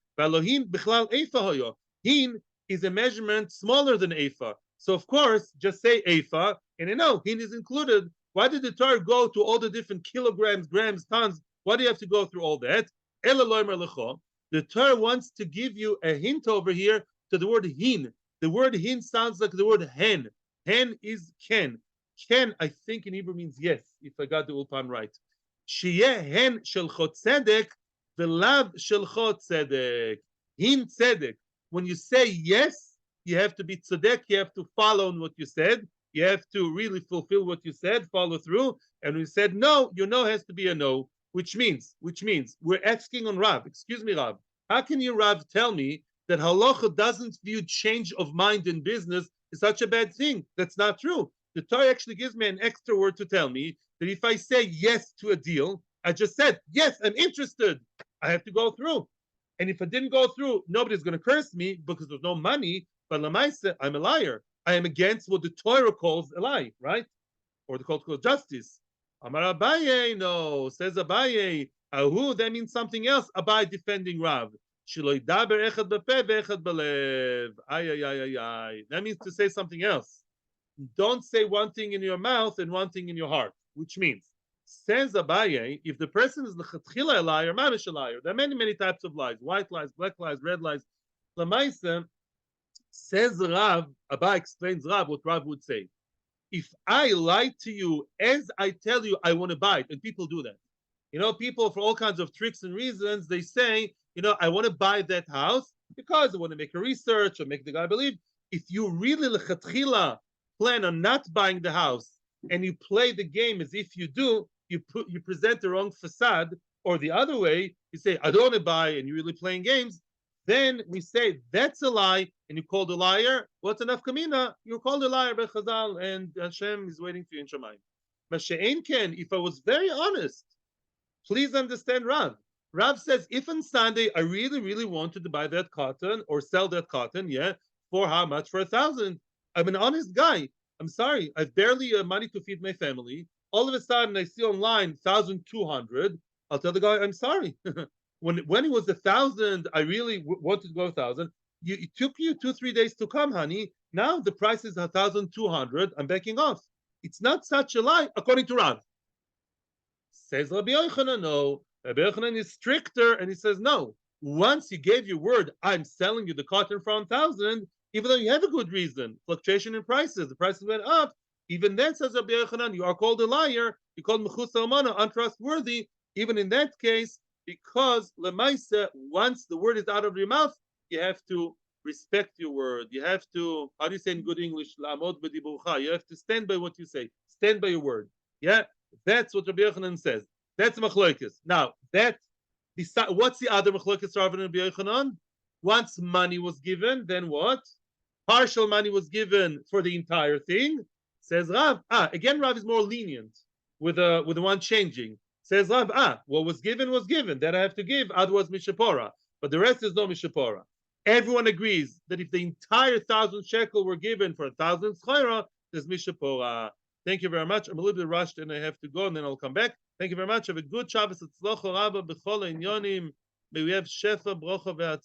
Hin is a measurement smaller than ephah. So of course, just say ephah, and hin is included. Why did the Torah go to all the different kilograms, grams, tons? Why do you have to go through all that? The Torah wants to give you a hint over here to the word hin. The word hin sounds like the word hen. Hen is ken. Ken, I think in Hebrew means yes, if I got the ulpan right. Sheyeh hen shel chot tzedek, v'lav shel chot tzedek. Hin tzedek. When you say yes, you have to be tzedek, you have to follow on what you said, you have to really fulfill what you said, follow through. And we said no, your no has to be a no, which means we're asking on Rav, excuse me, Rav, how can you, Rav, tell me that halacha doesn't view change of mind in business is such a bad thing? That's not true. The Torah actually gives me an extra word to tell me that if I say yes to a deal, I just said, yes, I'm interested, I have to go through. And if I didn't go through, nobody's going to curse me because there's no money. But lamaisa, I'm a liar. I am against what the Torah calls a lie, right? Or the Torah calls justice. Amar Abaye, no, says Abaye. Ahu, that means something else. Abaye defending Rav. Shelo yidaber echad b'peh ve'echad b'lev. Ay, ay, ay, ay, ay. That means to say something else. Don't say one thing in your mouth and one thing in your heart, which means, says Abaye, if the person is l'chatchila a liar, mamish a liar. There are many, many types of lies: white lies, black lies, red lies. Lamaisa, says Rav, Abaye explains Rav what Rav would say. If I lie to you as I tell you I want to buy it, and people do that. You know, people for all kinds of tricks and reasons, they say, you know, I want to buy that house because I want to make a research or make the guy believe. If you really l'chatchila plan on not buying the house and you play the game as if you do, you present the wrong facade, or the other way, you say, I don't want to buy, and you're really playing games, then we say that's a lie, and you call the liar. What's enough kamina? You're called a liar by Chazal, and Hashem is waiting for you in Shemayim. Mashe'en ken, if I was very honest, please understand Rav. Rav says, if on Sunday I really, really wanted to buy that cotton or sell that cotton, yeah, for how much? For 1,000. I'm an honest guy. I'm sorry. I've barely money to feed my family. All of a sudden, I see online 1,200. I'll tell the guy, I'm sorry. when it was 1,000, I really wanted to go 1,000. It took you 2-3 days to come, honey. Now the price is 1,200. I'm backing off. It's not such a lie, according to Rav. Says Rabbi Yochanan, no. Rabbi Yochanan is stricter, and he says, no. Once you gave your word, I'm selling you the cotton for 1,000, even though you have a good reason, fluctuation in prices, the prices went up, even then, says Rabbi Yochanan, you are called a liar, you're called mechus almana, untrustworthy, even in that case, because lemaisa, once the word is out of your mouth, you have to respect your word. You have to, how do you say in good English, la'amod b'diburcha, you have to stand by what you say, stand by your word. Yeah, that's what Rabbi Yochanan says. That's machlokes. Now, what's the other machlokes Rav and Rabbi Yochanan? Once money was given, then what? Partial money was given for the entire thing. Says Rav, again Rav is more lenient with the one changing. Says Rav, what was given, that I have to give, otherwise mishapora. But the rest is no mishapora. Everyone agrees that if the entire 1,000 shekel were given for 1,000 schayra, there's mishapora. Thank you very much. I'm a little bit rushed and I have to go, and then I'll come back. Thank you very much. Have a good Shabbos. May we have shefa, brocha,